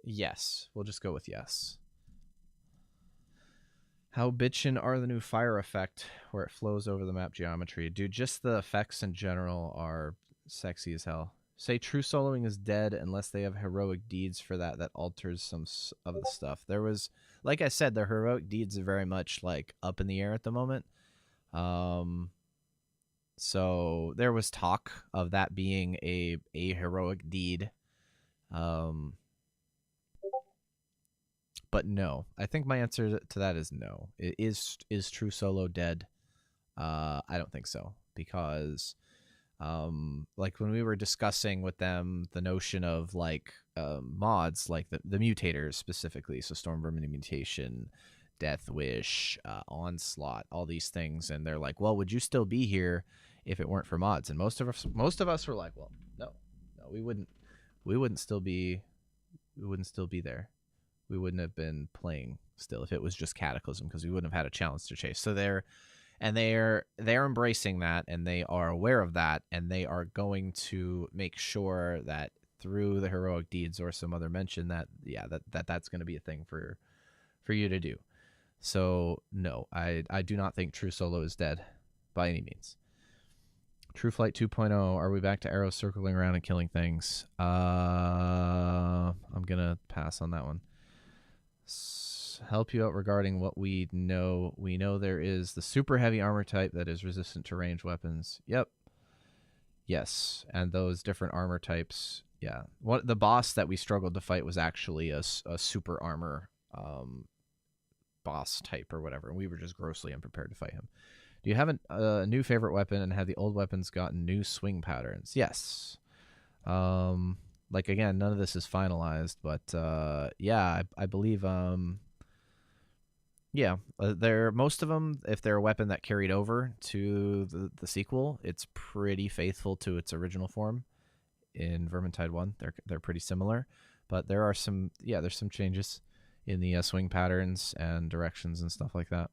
Yes. We'll just go with yes. How bitchin' are the new fire effect where it flows over the map geometry? Dude, just the effects in general are sexy as hell. Say true soloing is dead unless they have heroic deeds for that alters some of the stuff. There was, like I said, the heroic deeds are very much like up in the air at the moment. So there was talk of that being a heroic deed. But no, I think my answer to that is no. It is true solo dead. I don't think so, because like when we were discussing with them the notion of like mods, like the mutators specifically, so Storm Vermin Mutation, Death Wish, Onslaught, all these things, and they're like, well, would you still be here if it weren't for mods? And most of us were like, well, no, we wouldn't still be there. We wouldn't have been playing still if it was just Cataclysm, because we wouldn't have had a challenge to chase. So they're embracing that, and they are aware of that, and they are going to make sure that through the heroic deeds or some other mention that that's going to be a thing for you to do. So no, I do not think True Solo is dead by any means. True Flight 2.0, are we back to arrows circling around and killing things? I'm gonna pass on that one. Help you out regarding what we know. We know there is the super heavy armor type that is resistant to ranged weapons. Yep. Yes, and those different armor types. Yeah, the boss that we struggled to fight was actually a super armor boss type or whatever, and we were just grossly unprepared to fight him. Do you have a new favorite weapon, and have the old weapons gotten new swing patterns? Yes. Like, again, none of this is finalized, but yeah, I believe yeah, they're most of them. If they're a weapon that carried over to the sequel, it's pretty faithful to its original form. In Vermintide 1, they're pretty similar, but there are some there's some changes in the swing patterns and directions and stuff like that.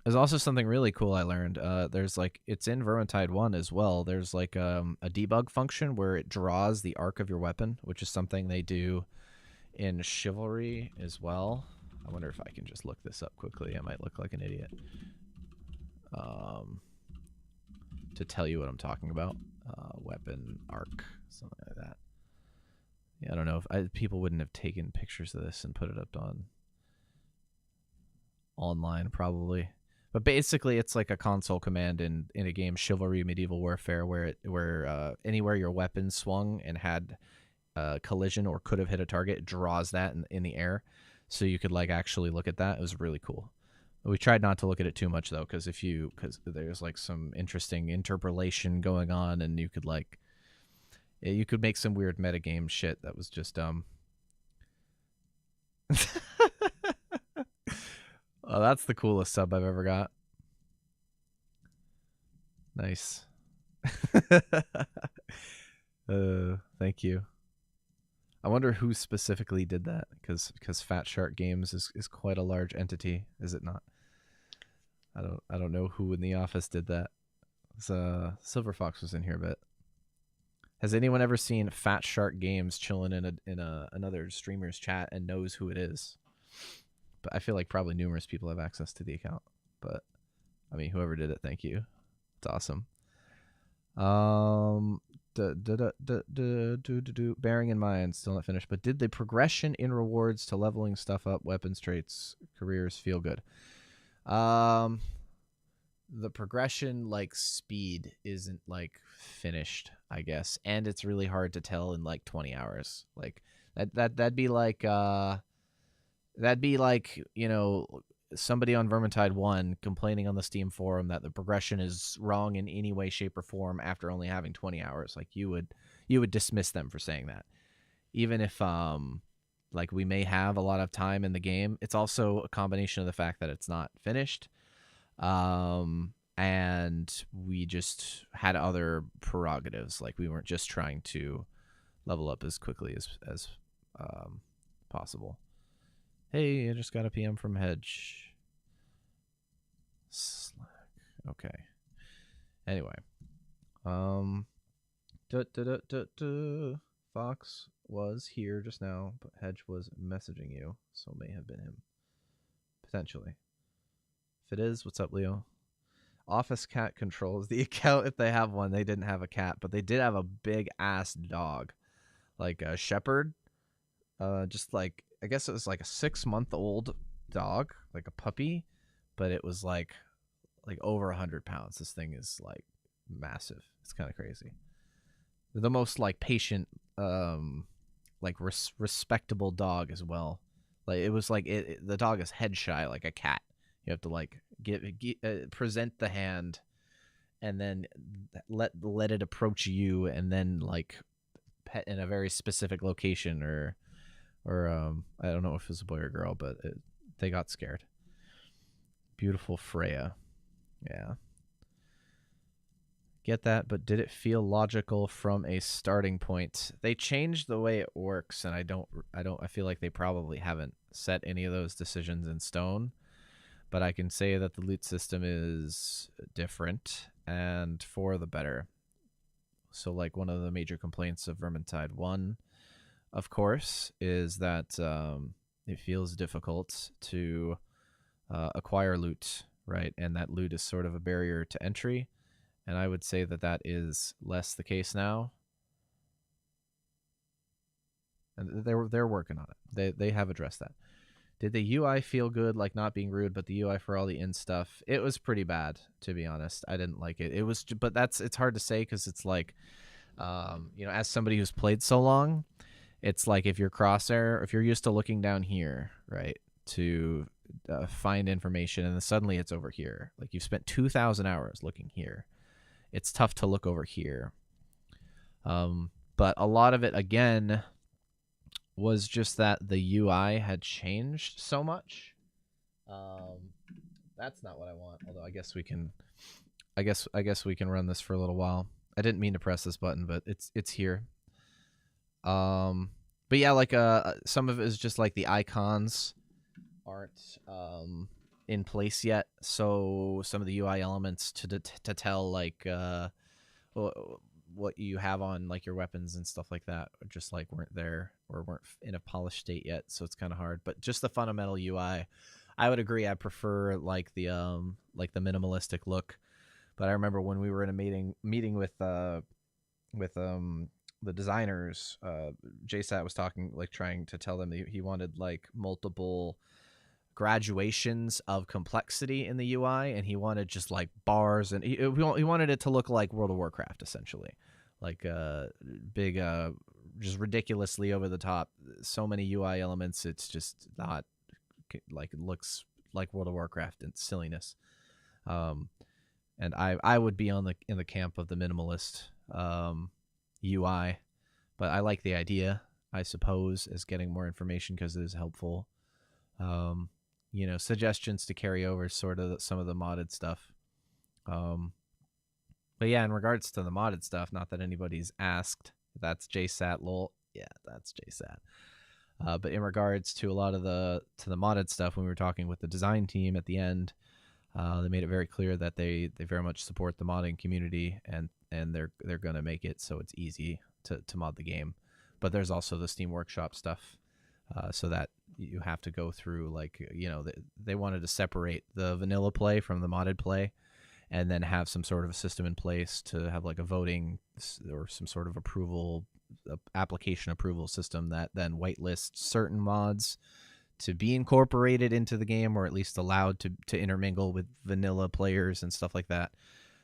There's also something really cool I learned. There's like, it's in Vermintide 1 as well. There's like a debug function where it draws the arc of your weapon, which is something they do in Chivalry as well. I wonder if I can just look this up quickly. I might look like an idiot. To tell you what I'm talking about. Weapon arc, something like that. Yeah, I don't know if people wouldn't have taken pictures of this and put it up on online probably. But basically, it's like a console command in a game, Chivalry Medieval Warfare, where anywhere your weapon swung and had collision or could have hit a target, it draws that in the air, so you could like actually look at that. It was really cool. We tried not to look at it too much though, because there's like some interesting interpolation going on, and you could make some weird metagame shit that was just dumb. Oh, that's the coolest sub I've ever got. Nice. Thank you. I wonder who specifically did that, because Fatshark Games is quite a large entity, is it not? I don't know who in the office did that. Silver Fox was in here a bit. Has anyone ever seen Fatshark Games chilling in another streamer's chat and knows who it is? But I feel like probably numerous people have access to the account. But I mean, whoever did it, thank you. It's awesome. Bearing in mind, still not finished, but did the progression in rewards to leveling stuff up, weapons, traits, careers feel good? The progression, like, speed isn't like finished, I guess, and it's really hard to tell in like 20 hours. Like that'd be like you know, somebody on Vermintide 1 complaining on the Steam forum that the progression is wrong in any way, shape, or form after only having 20 hours. Like, you would dismiss them for saying that, even if like, we may have a lot of time in the game. It's also a combination of the fact that it's not finished, and we just had other prerogatives. Like, we weren't just trying to level up as quickly as possible. Hey, I just got a PM from Hedge. Slack. Okay. Anyway. Fox was here just now, but Hedge was messaging you, so it may have been him. Potentially. If it is, what's up, Leo? Office Cat controls the account if they have one. They didn't have a cat, but they did have a big-ass dog. Like a shepherd. Just like, I guess it was like a 6-month-old dog, like a puppy, but it was like over 100 pounds. This thing is like massive. It's kind of crazy. The most like patient, like respectable dog as well. Like, it was like the dog is head shy like a cat. You have to like present the hand, and then let it approach you, and then like pet in a very specific location, or I don't know if it was a boy or girl, but they got scared. Beautiful Freya. Yeah. Get that, but did it feel logical from a starting point? They changed the way it works, and I feel like they probably haven't set any of those decisions in stone. But I can say that the loot system is different and for the better. So, like, one of the major complaints of Vermintide 1, of course, is that it feels difficult to acquire loot, right? And that loot is sort of a barrier to entry. And I would say that that is less the case now. And they're working on it. They have addressed that. Did the UI feel good, like not being rude, but the UI for all the in stuff? It was pretty bad, to be honest. I didn't like it. It was, but it's hard to say because it's like, as somebody who's played so long, it's like if you're crosshair, if you're used to looking down here, right, to find information, and then suddenly it's over here. Like you've spent 2,000 hours looking here. It's tough to look over here. But a lot of it, again, was just that the UI had changed so much. That's not what I want. Although I guess we can run this for a little while. I didn't mean to press this button, but it's here. But yeah, like some of it is just like the icons aren't in place yet, so some of the UI elements to tell like what you have on like your weapons and stuff like that just like weren't there or weren't in a polished state yet, so it's kind of hard. But just the fundamental UI, I would agree I prefer like the minimalistic look. But I remember when we were in a meeting with the designers, JSAT was talking, like trying to tell them he wanted like multiple graduations of complexity in the UI, and he wanted just like bars, and he wanted it to look like World of Warcraft, essentially, like big, just ridiculously over the top, so many UI elements. It's just not like, it looks like World of Warcraft and silliness. And I would be in the camp of the minimalist UI, but I like the idea, I suppose, as getting more information because it is helpful. Suggestions to carry over sort of some of the modded stuff. But yeah, in regards to the modded stuff, not that anybody's asked, that's JSAT lol. Yeah, that's JSAT. But in regards to a lot of the modded stuff, when we were talking with the design team at the end, they made it very clear that they very much support the modding community, and they're gonna make it so it's easy to mod the game. But there's also the Steam Workshop stuff, so that you have to go through, like, they wanted to separate the vanilla play from the modded play, and then have some sort of a system in place to have like a voting or some sort of application approval system that then whitelists certain mods to be incorporated into the game, or at least allowed to intermingle with vanilla players and stuff like that.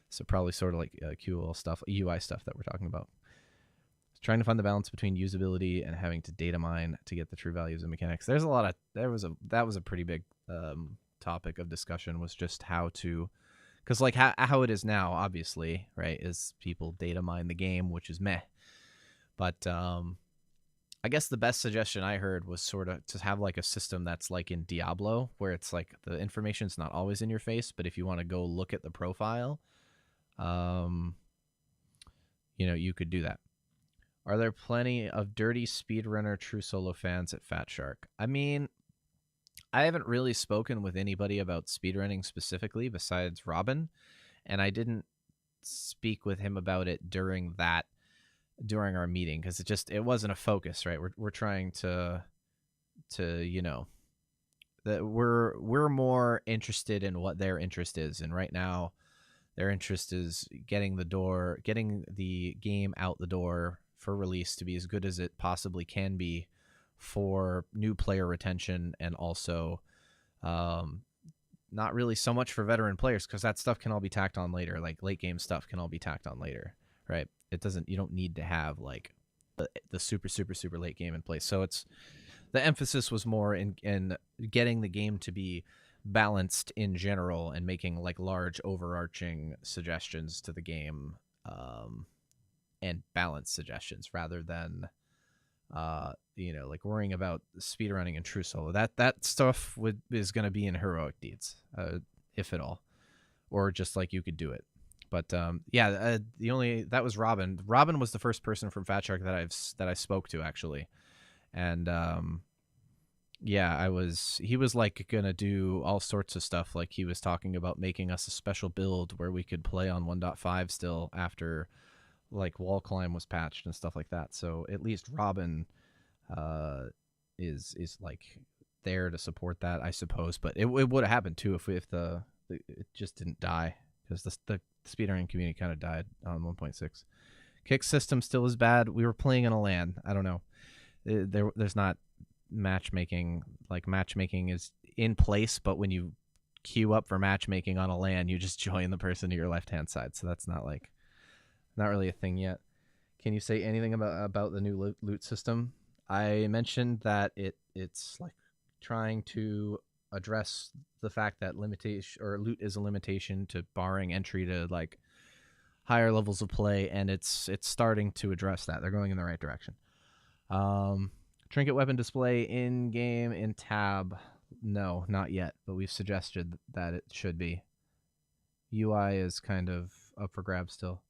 So probably sort of like QL stuff, UI stuff that we're talking about. Trying to find the balance between usability and having to data mine to get the true values and mechanics. That was a pretty big topic of discussion, was just how to, because like how it is now, obviously, right, is people data mine the game, which is meh. But I guess the best suggestion I heard was sort of to have like a system that's like in Diablo, where it's like the information's not always in your face, but if you want to go look at the profile, you could do that. Are there plenty of dirty speedrunner true solo fans at Fatshark? I mean, I haven't really spoken with anybody about speedrunning specifically besides Robin, and I didn't speak with him about it during our meeting because it wasn't a focus, right? We're trying to that we're more interested in what their interest is, and right now their interest is getting the game out the door for release to be as good as it possibly can be for new player retention, and also not really so much for veteran players, because that stuff can all be tacked on later. Like late game stuff can all be tacked on later, right? You don't need to have like the super late game in place. So the emphasis was more in getting the game to be balanced in general and making like large overarching suggestions to the game, and balanced suggestions rather than like worrying about speedrunning and true solo. That stuff is going to be in heroic deeds, if at all, or just like you could do it. But that was Robin. Robin was the first person from Fatshark that I spoke to, actually. And he was like gonna do all sorts of stuff. Like he was talking about making us a special build where we could play on 1.5 still after like wall climb was patched and stuff like that. So at least Robin is like there to support that, I suppose. But it would have happened too if it just didn't die, because the speedrunning community kind of died on 1.6. Kick system still is bad. We were playing in a LAN. I don't know. There's not matchmaking. Like matchmaking is in place, but when you queue up for matchmaking on a LAN, you just join the person to your left hand side. So that's not really a thing yet. Can you say anything about the new loot system? I mentioned that it's like trying to address the fact that limitation or loot is a limitation to barring entry to like higher levels of play, and it's starting to address that. They're going in the right direction. Trinket weapon display in game in tab. No, not yet, but we've suggested that it should be. UI is kind of up for grabs still.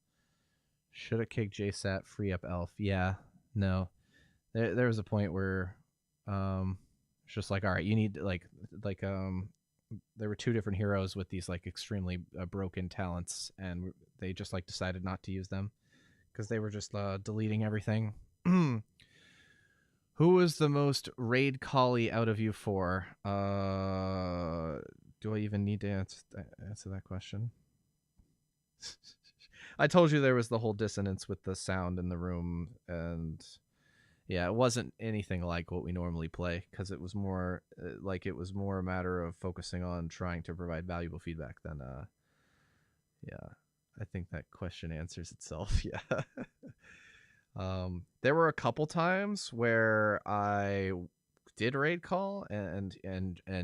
Should have kicked JSAT, free up Elf. Yeah, no. There was a point where it's just like, all right, you need there were two different heroes with these like extremely broken talents, and they just like decided not to use them because they were just deleting everything. Who was the most raid collie out of you four? Do I even need to answer that question? I told you there was the whole dissonance with the sound in the room, and yeah, it wasn't anything like what we normally play, because it was more a matter of focusing on trying to provide valuable feedback than yeah. I think that question answers itself. Yeah. There were a couple times where I did raid call, and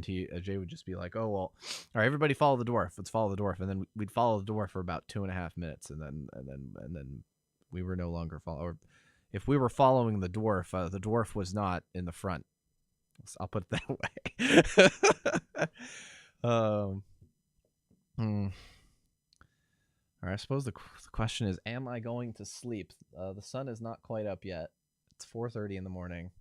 Jay would just be like, "Oh well, all right, everybody follow the dwarf. Let's follow the dwarf," and then we'd follow the dwarf for about 2.5 minutes, and then we were no longer following. Or if we were following the dwarf was not in the front. I'll put it that way. All right, I suppose the question is, am I going to sleep? The sun is not quite up yet. It's 4:30 in the morning.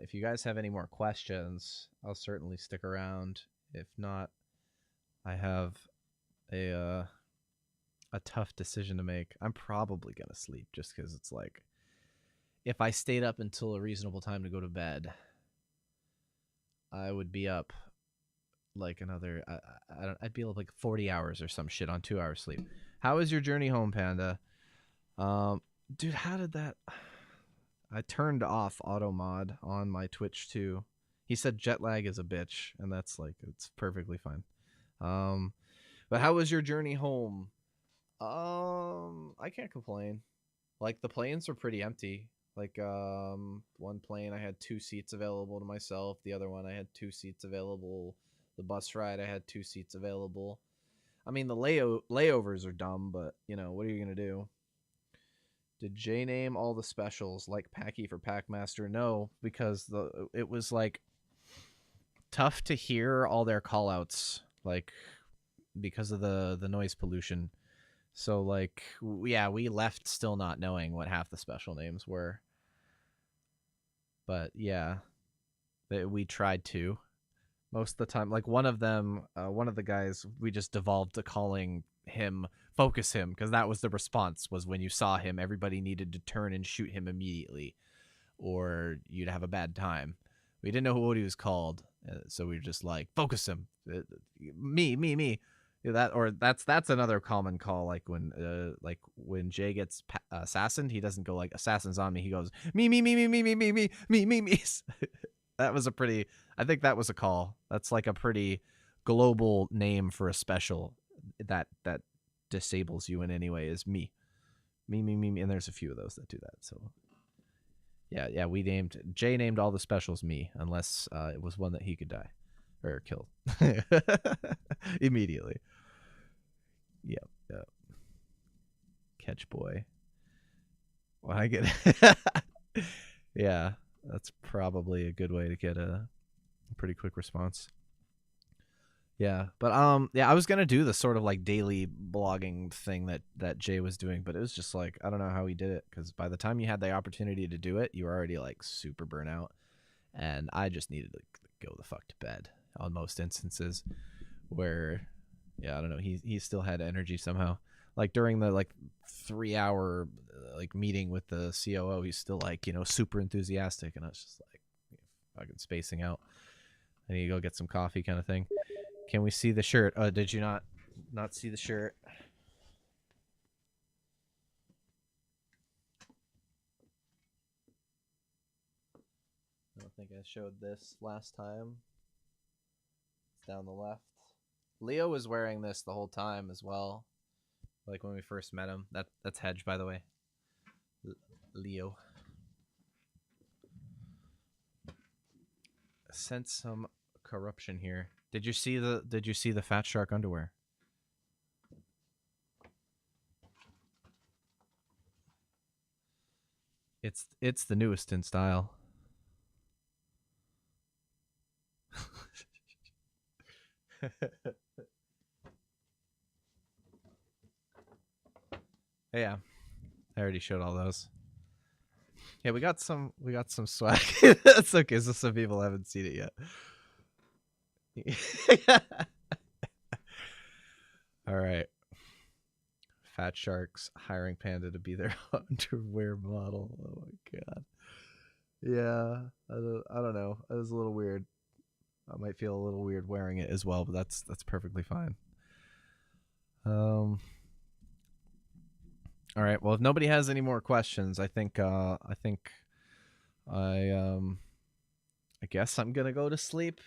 If you guys have any more questions, I'll certainly stick around. If not, I have a tough decision to make. I'm probably going to sleep just because it's like, if I stayed up until a reasonable time to go to bed, I would be up like another I'd be up like 40 hours or some shit on 2 hours sleep. How is your journey home, Panda? Dude, how did that... I turned off auto mod on my Twitch too. He said Jetlag is a bitch, and that's like, it's perfectly fine. But how was your journey home? I can't complain. Like, the planes were pretty empty. Like, one plane I had 2 seats available to myself. The other one I had 2 seats available. The bus ride I had 2 seats available. I mean, the layovers are dumb, but, you know, what are you going to do? Did Jay name all the specials like Packy for Packmaster? No, because it was like tough to hear all their callouts, like because of the noise pollution. So like, yeah, we left still not knowing what half the special names were. But yeah, we tried to. Most of the time, like one of the guys, we just devolved to calling him Focus Him, because that was the response, was when you saw him, everybody needed to turn and shoot him immediately, or you'd have a bad time. We didn't know what he was called, so we were just like, Focus Him, me. That's another common call. Like when Jay gets assassined, he doesn't go like assassins on me. He goes me. That was I think that was a call. That's like a pretty global name for a special that disables you in any way, is me, and there's a few of those that do that. So yeah, Jay named all the specials me, unless it was one that he could die. or killed immediately. Yep, yep. Catch boy. Well, I get it. Yeah, that's probably a good way to get a pretty quick response. Yeah, but yeah, I was gonna do the sort of like daily blogging thing that Jay was doing, but it was just like I don't know how he did it, because by the time you had the opportunity to do it, you were already like super burnout, and I just needed to go the fuck to bed on most instances. Where, yeah, I don't know, he still had energy somehow. Like during the like 3 hour like meeting with the COO, he's still like, you know, super enthusiastic, and I was just like fucking spacing out. I need to go get some coffee, kind of thing. Can we see the shirt? Did you not see the shirt? I don't think I showed this last time. It's down the left. Leo was wearing this the whole time as well. Like when we first met him. That's Hedge, by the way. Leo. Sense some corruption here. Did you see the Fatshark underwear? It's the newest in style. Yeah, I already showed all those. Yeah, we got some swag. That's okay. So some people haven't seen it yet. All right. Fatshark's hiring Panda to be their underwear model. Oh my god. Yeah, I don't know. It was a little weird. I might feel a little weird wearing it as well, but that's perfectly fine. All right. Well, if nobody has any more questions, I think I guess I'm gonna go to sleep.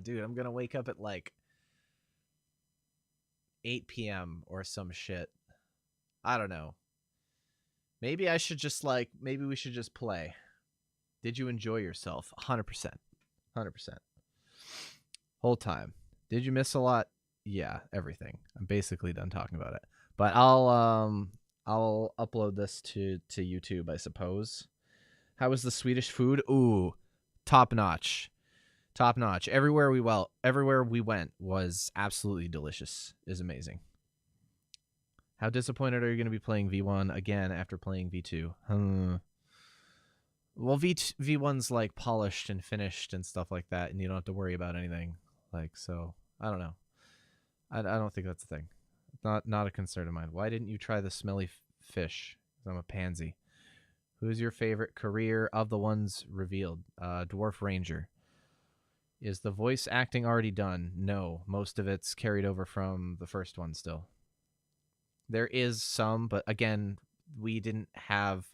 Dude, I'm gonna wake up at like 8 p.m. or some shit. I don't know. Maybe we should just play. Did you enjoy yourself? 100%. 100%. Whole time. Did you miss a lot? Yeah, everything. I'm basically done talking about it. But I'll upload this to YouTube, I suppose. How was the Swedish food? Ooh, top notch. Top notch. Everywhere we went was absolutely delicious. Is amazing. How disappointed are you going to be playing V1 again after playing V2? Well, V1's like polished and finished and stuff like that, and you don't have to worry about anything. Like, so I don't know. I don't think that's a thing. Not a concern of mine. Why didn't you try the smelly fish? I'm a pansy. Who's your favorite career of the ones revealed? Dwarf Ranger. Is the voice acting already done? No, most of it's carried over from the first one still. There is some, but again, we didn't have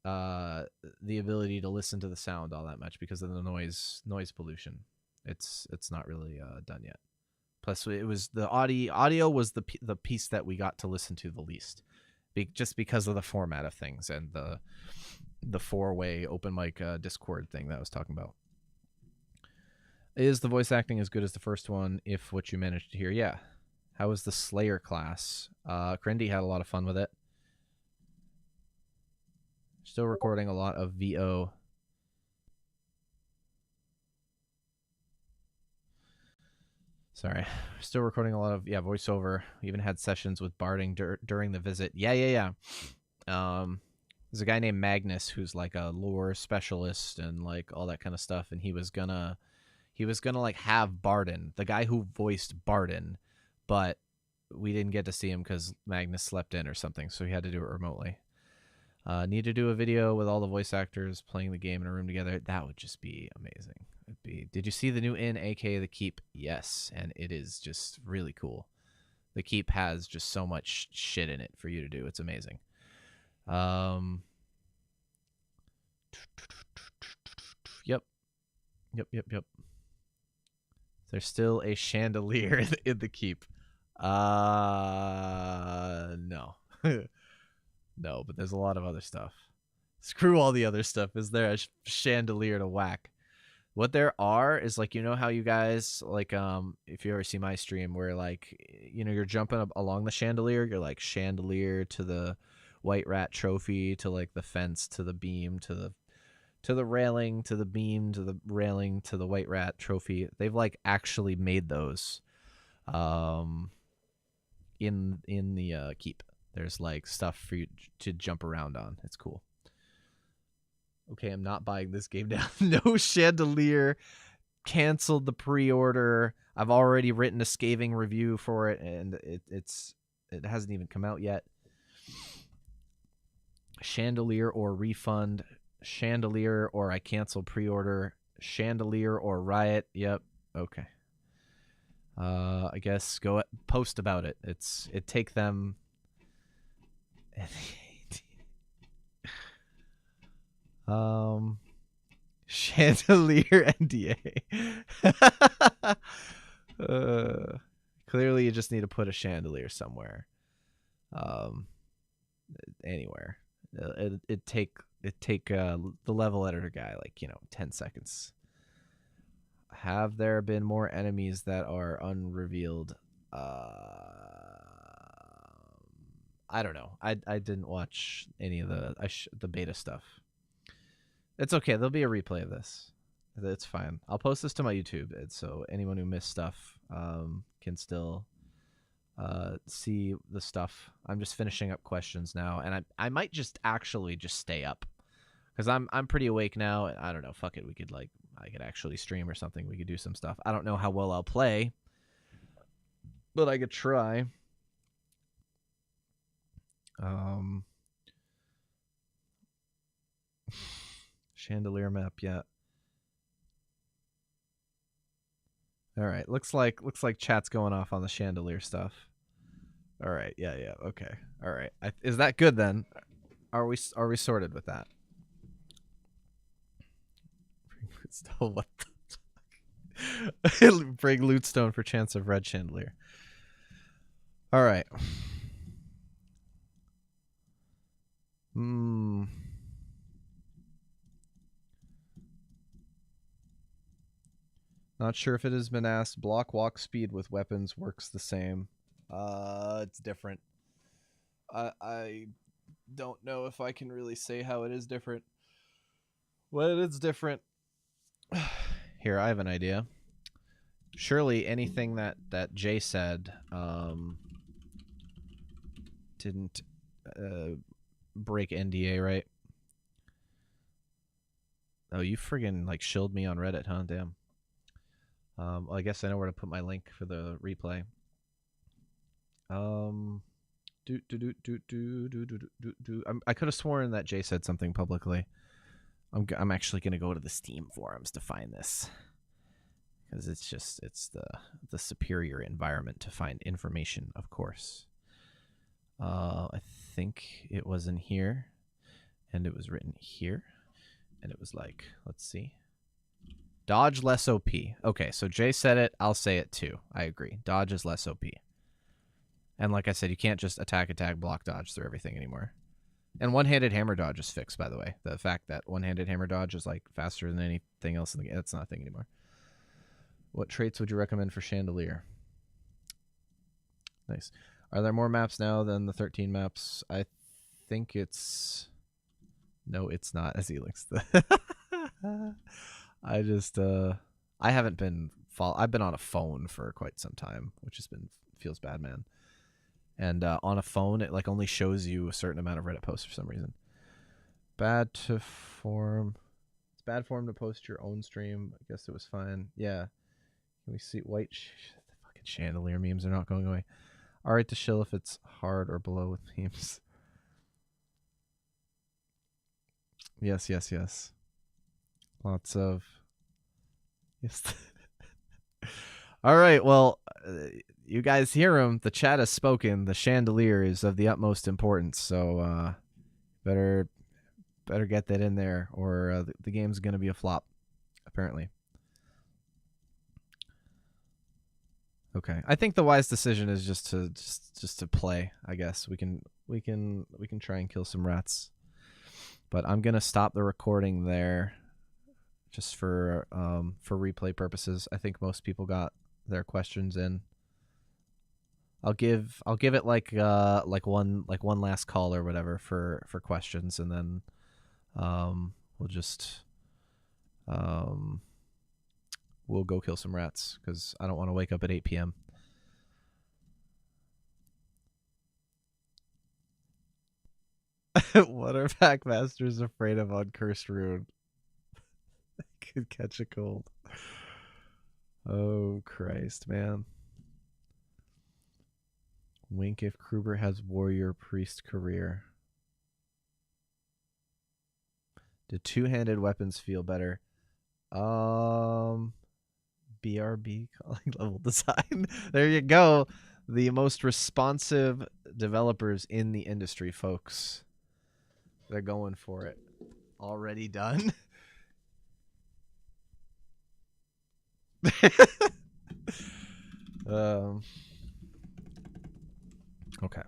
the ability to listen to the sound all that much because of the noise pollution. It's not really done yet. Plus, it was the audio was the piece that we got to listen to the least, just because of the format of things and the 4-way open mic Discord thing that I was talking about. Is the voice acting as good as the first one? If what you managed to hear, yeah. How was the Slayer class? Crendy had a lot of fun with it. Still recording a lot of VO. Sorry. Still recording a lot of, voiceover. We even had sessions with barding during the visit. Yeah. There's a guy named Magnus who's like a lore specialist and like all that kind of stuff, and he was gonna like have Barden, the guy who voiced Barden, but we didn't get to see him because Magnus slept in or something, so he had to do it remotely. Need to do a video with all the voice actors playing the game in a room together. That would just be amazing. Did you see the new inn, aka the Keep? Yes, and it is just really cool. The Keep has just so much shit in it for you to do. It's amazing. Yep. There's still a chandelier in the Keep. No. No, but there's a lot of other stuff. Screw all the other stuff. Is there a chandelier to whack? What there are is like, you know how you guys like if you ever see my stream where like, you know, you're jumping up along the chandelier, you're like chandelier to the white rat trophy to like the fence to the beam to the railing to the beam to the railing to the white rat trophy. They've like actually made those in the keep. There's like stuff for you to jump around on. It's cool. Okay, I'm not buying this game now. No chandelier. Canceled the pre-order. I've already written a scathing review for it, and it hasn't even come out yet. Chandelier or refund. Chandelier or I cancel pre-order. Chandelier or riot. Yep. Okay. I guess go post about it. It take them. Chandelier NDA. Clearly, you just need to put a chandelier somewhere. Anywhere. It take the level editor guy like 10 seconds. Have there been more enemies that are unrevealed? I don't know. I didn't watch any of the beta stuff. It's okay. There'll be a replay of this. It's fine. I'll post this to my YouTube, so anyone who missed stuff can still see the stuff. I'm just finishing up questions now, and I might just actually just stay up because I'm pretty awake now. I don't know. Fuck it. I could actually stream or something. We could do some stuff. I don't know how well I'll play, but I could try. Chandelier map, yeah. All right, looks like chat's going off on the chandelier stuff. All right, yeah, okay. All right, is that good then? Are we sorted with that? What the fuck? Bring loot stone for chance of red chandelier. All right. Not sure if it has been asked. Block walk speed with weapons works the same. It's different. I don't know if I can really say how it is different. Well, it's different. Here, I have an idea. Surely anything that Jay said didn't break NDA, right? Oh, you friggin' like shilled me on Reddit, huh? Damn. Well, I guess I know where to put my link for the replay. I could have sworn that Jay said something publicly. I'm actually gonna go to the Steam forums to find this because it's the superior environment to find information, of course. I think it was in here, and it was written here, and it was like, let's see. Dodge less OP. Okay, so Jay said it. I'll say it too. I agree. Dodge is less OP. And like I said, you can't just attack, block, dodge through everything anymore. And one-handed hammer dodge is fixed, by the way. The fact that one-handed hammer dodge is like faster than anything else in the game. That's not a thing anymore. What traits would you recommend for Chandelier? Nice. Are there more maps now than the 13 maps? I think it's... No, it's not, as he looks. I just I haven't been I've been on a phone for quite some time, which has been feels bad, man. And on a phone, it like only shows you a certain amount of Reddit posts for some reason. Bad to form. It's bad form to post your own stream. I guess it was fine. Yeah. Can we see white? The fucking chandelier memes are not going away. All right to shill if it's hard or below with memes. Yes. Lots of... Yes. All right, well, you guys hear him. The chat has spoken. The chandelier is of the utmost importance, so better get that in there, or the game's going to be a flop, apparently. Okay, I think the wise decision is just to play. I guess we can try and kill some rats. But I'm going to stop the recording there just for replay purposes. I think most people got their questions in. I'll give it like one last call or whatever for questions, and then we'll just we'll go kill some rats because I don't want to wake up at 8 p.m. What are Packmasters afraid of on Cursed Rune? They could catch a cold. Oh, Christ, man. Wink if Kruber has warrior priest career. Do two-handed weapons feel better? BRB calling level design. There you go. The most responsive developers in the industry, folks. They're going for it. Already done. Okay.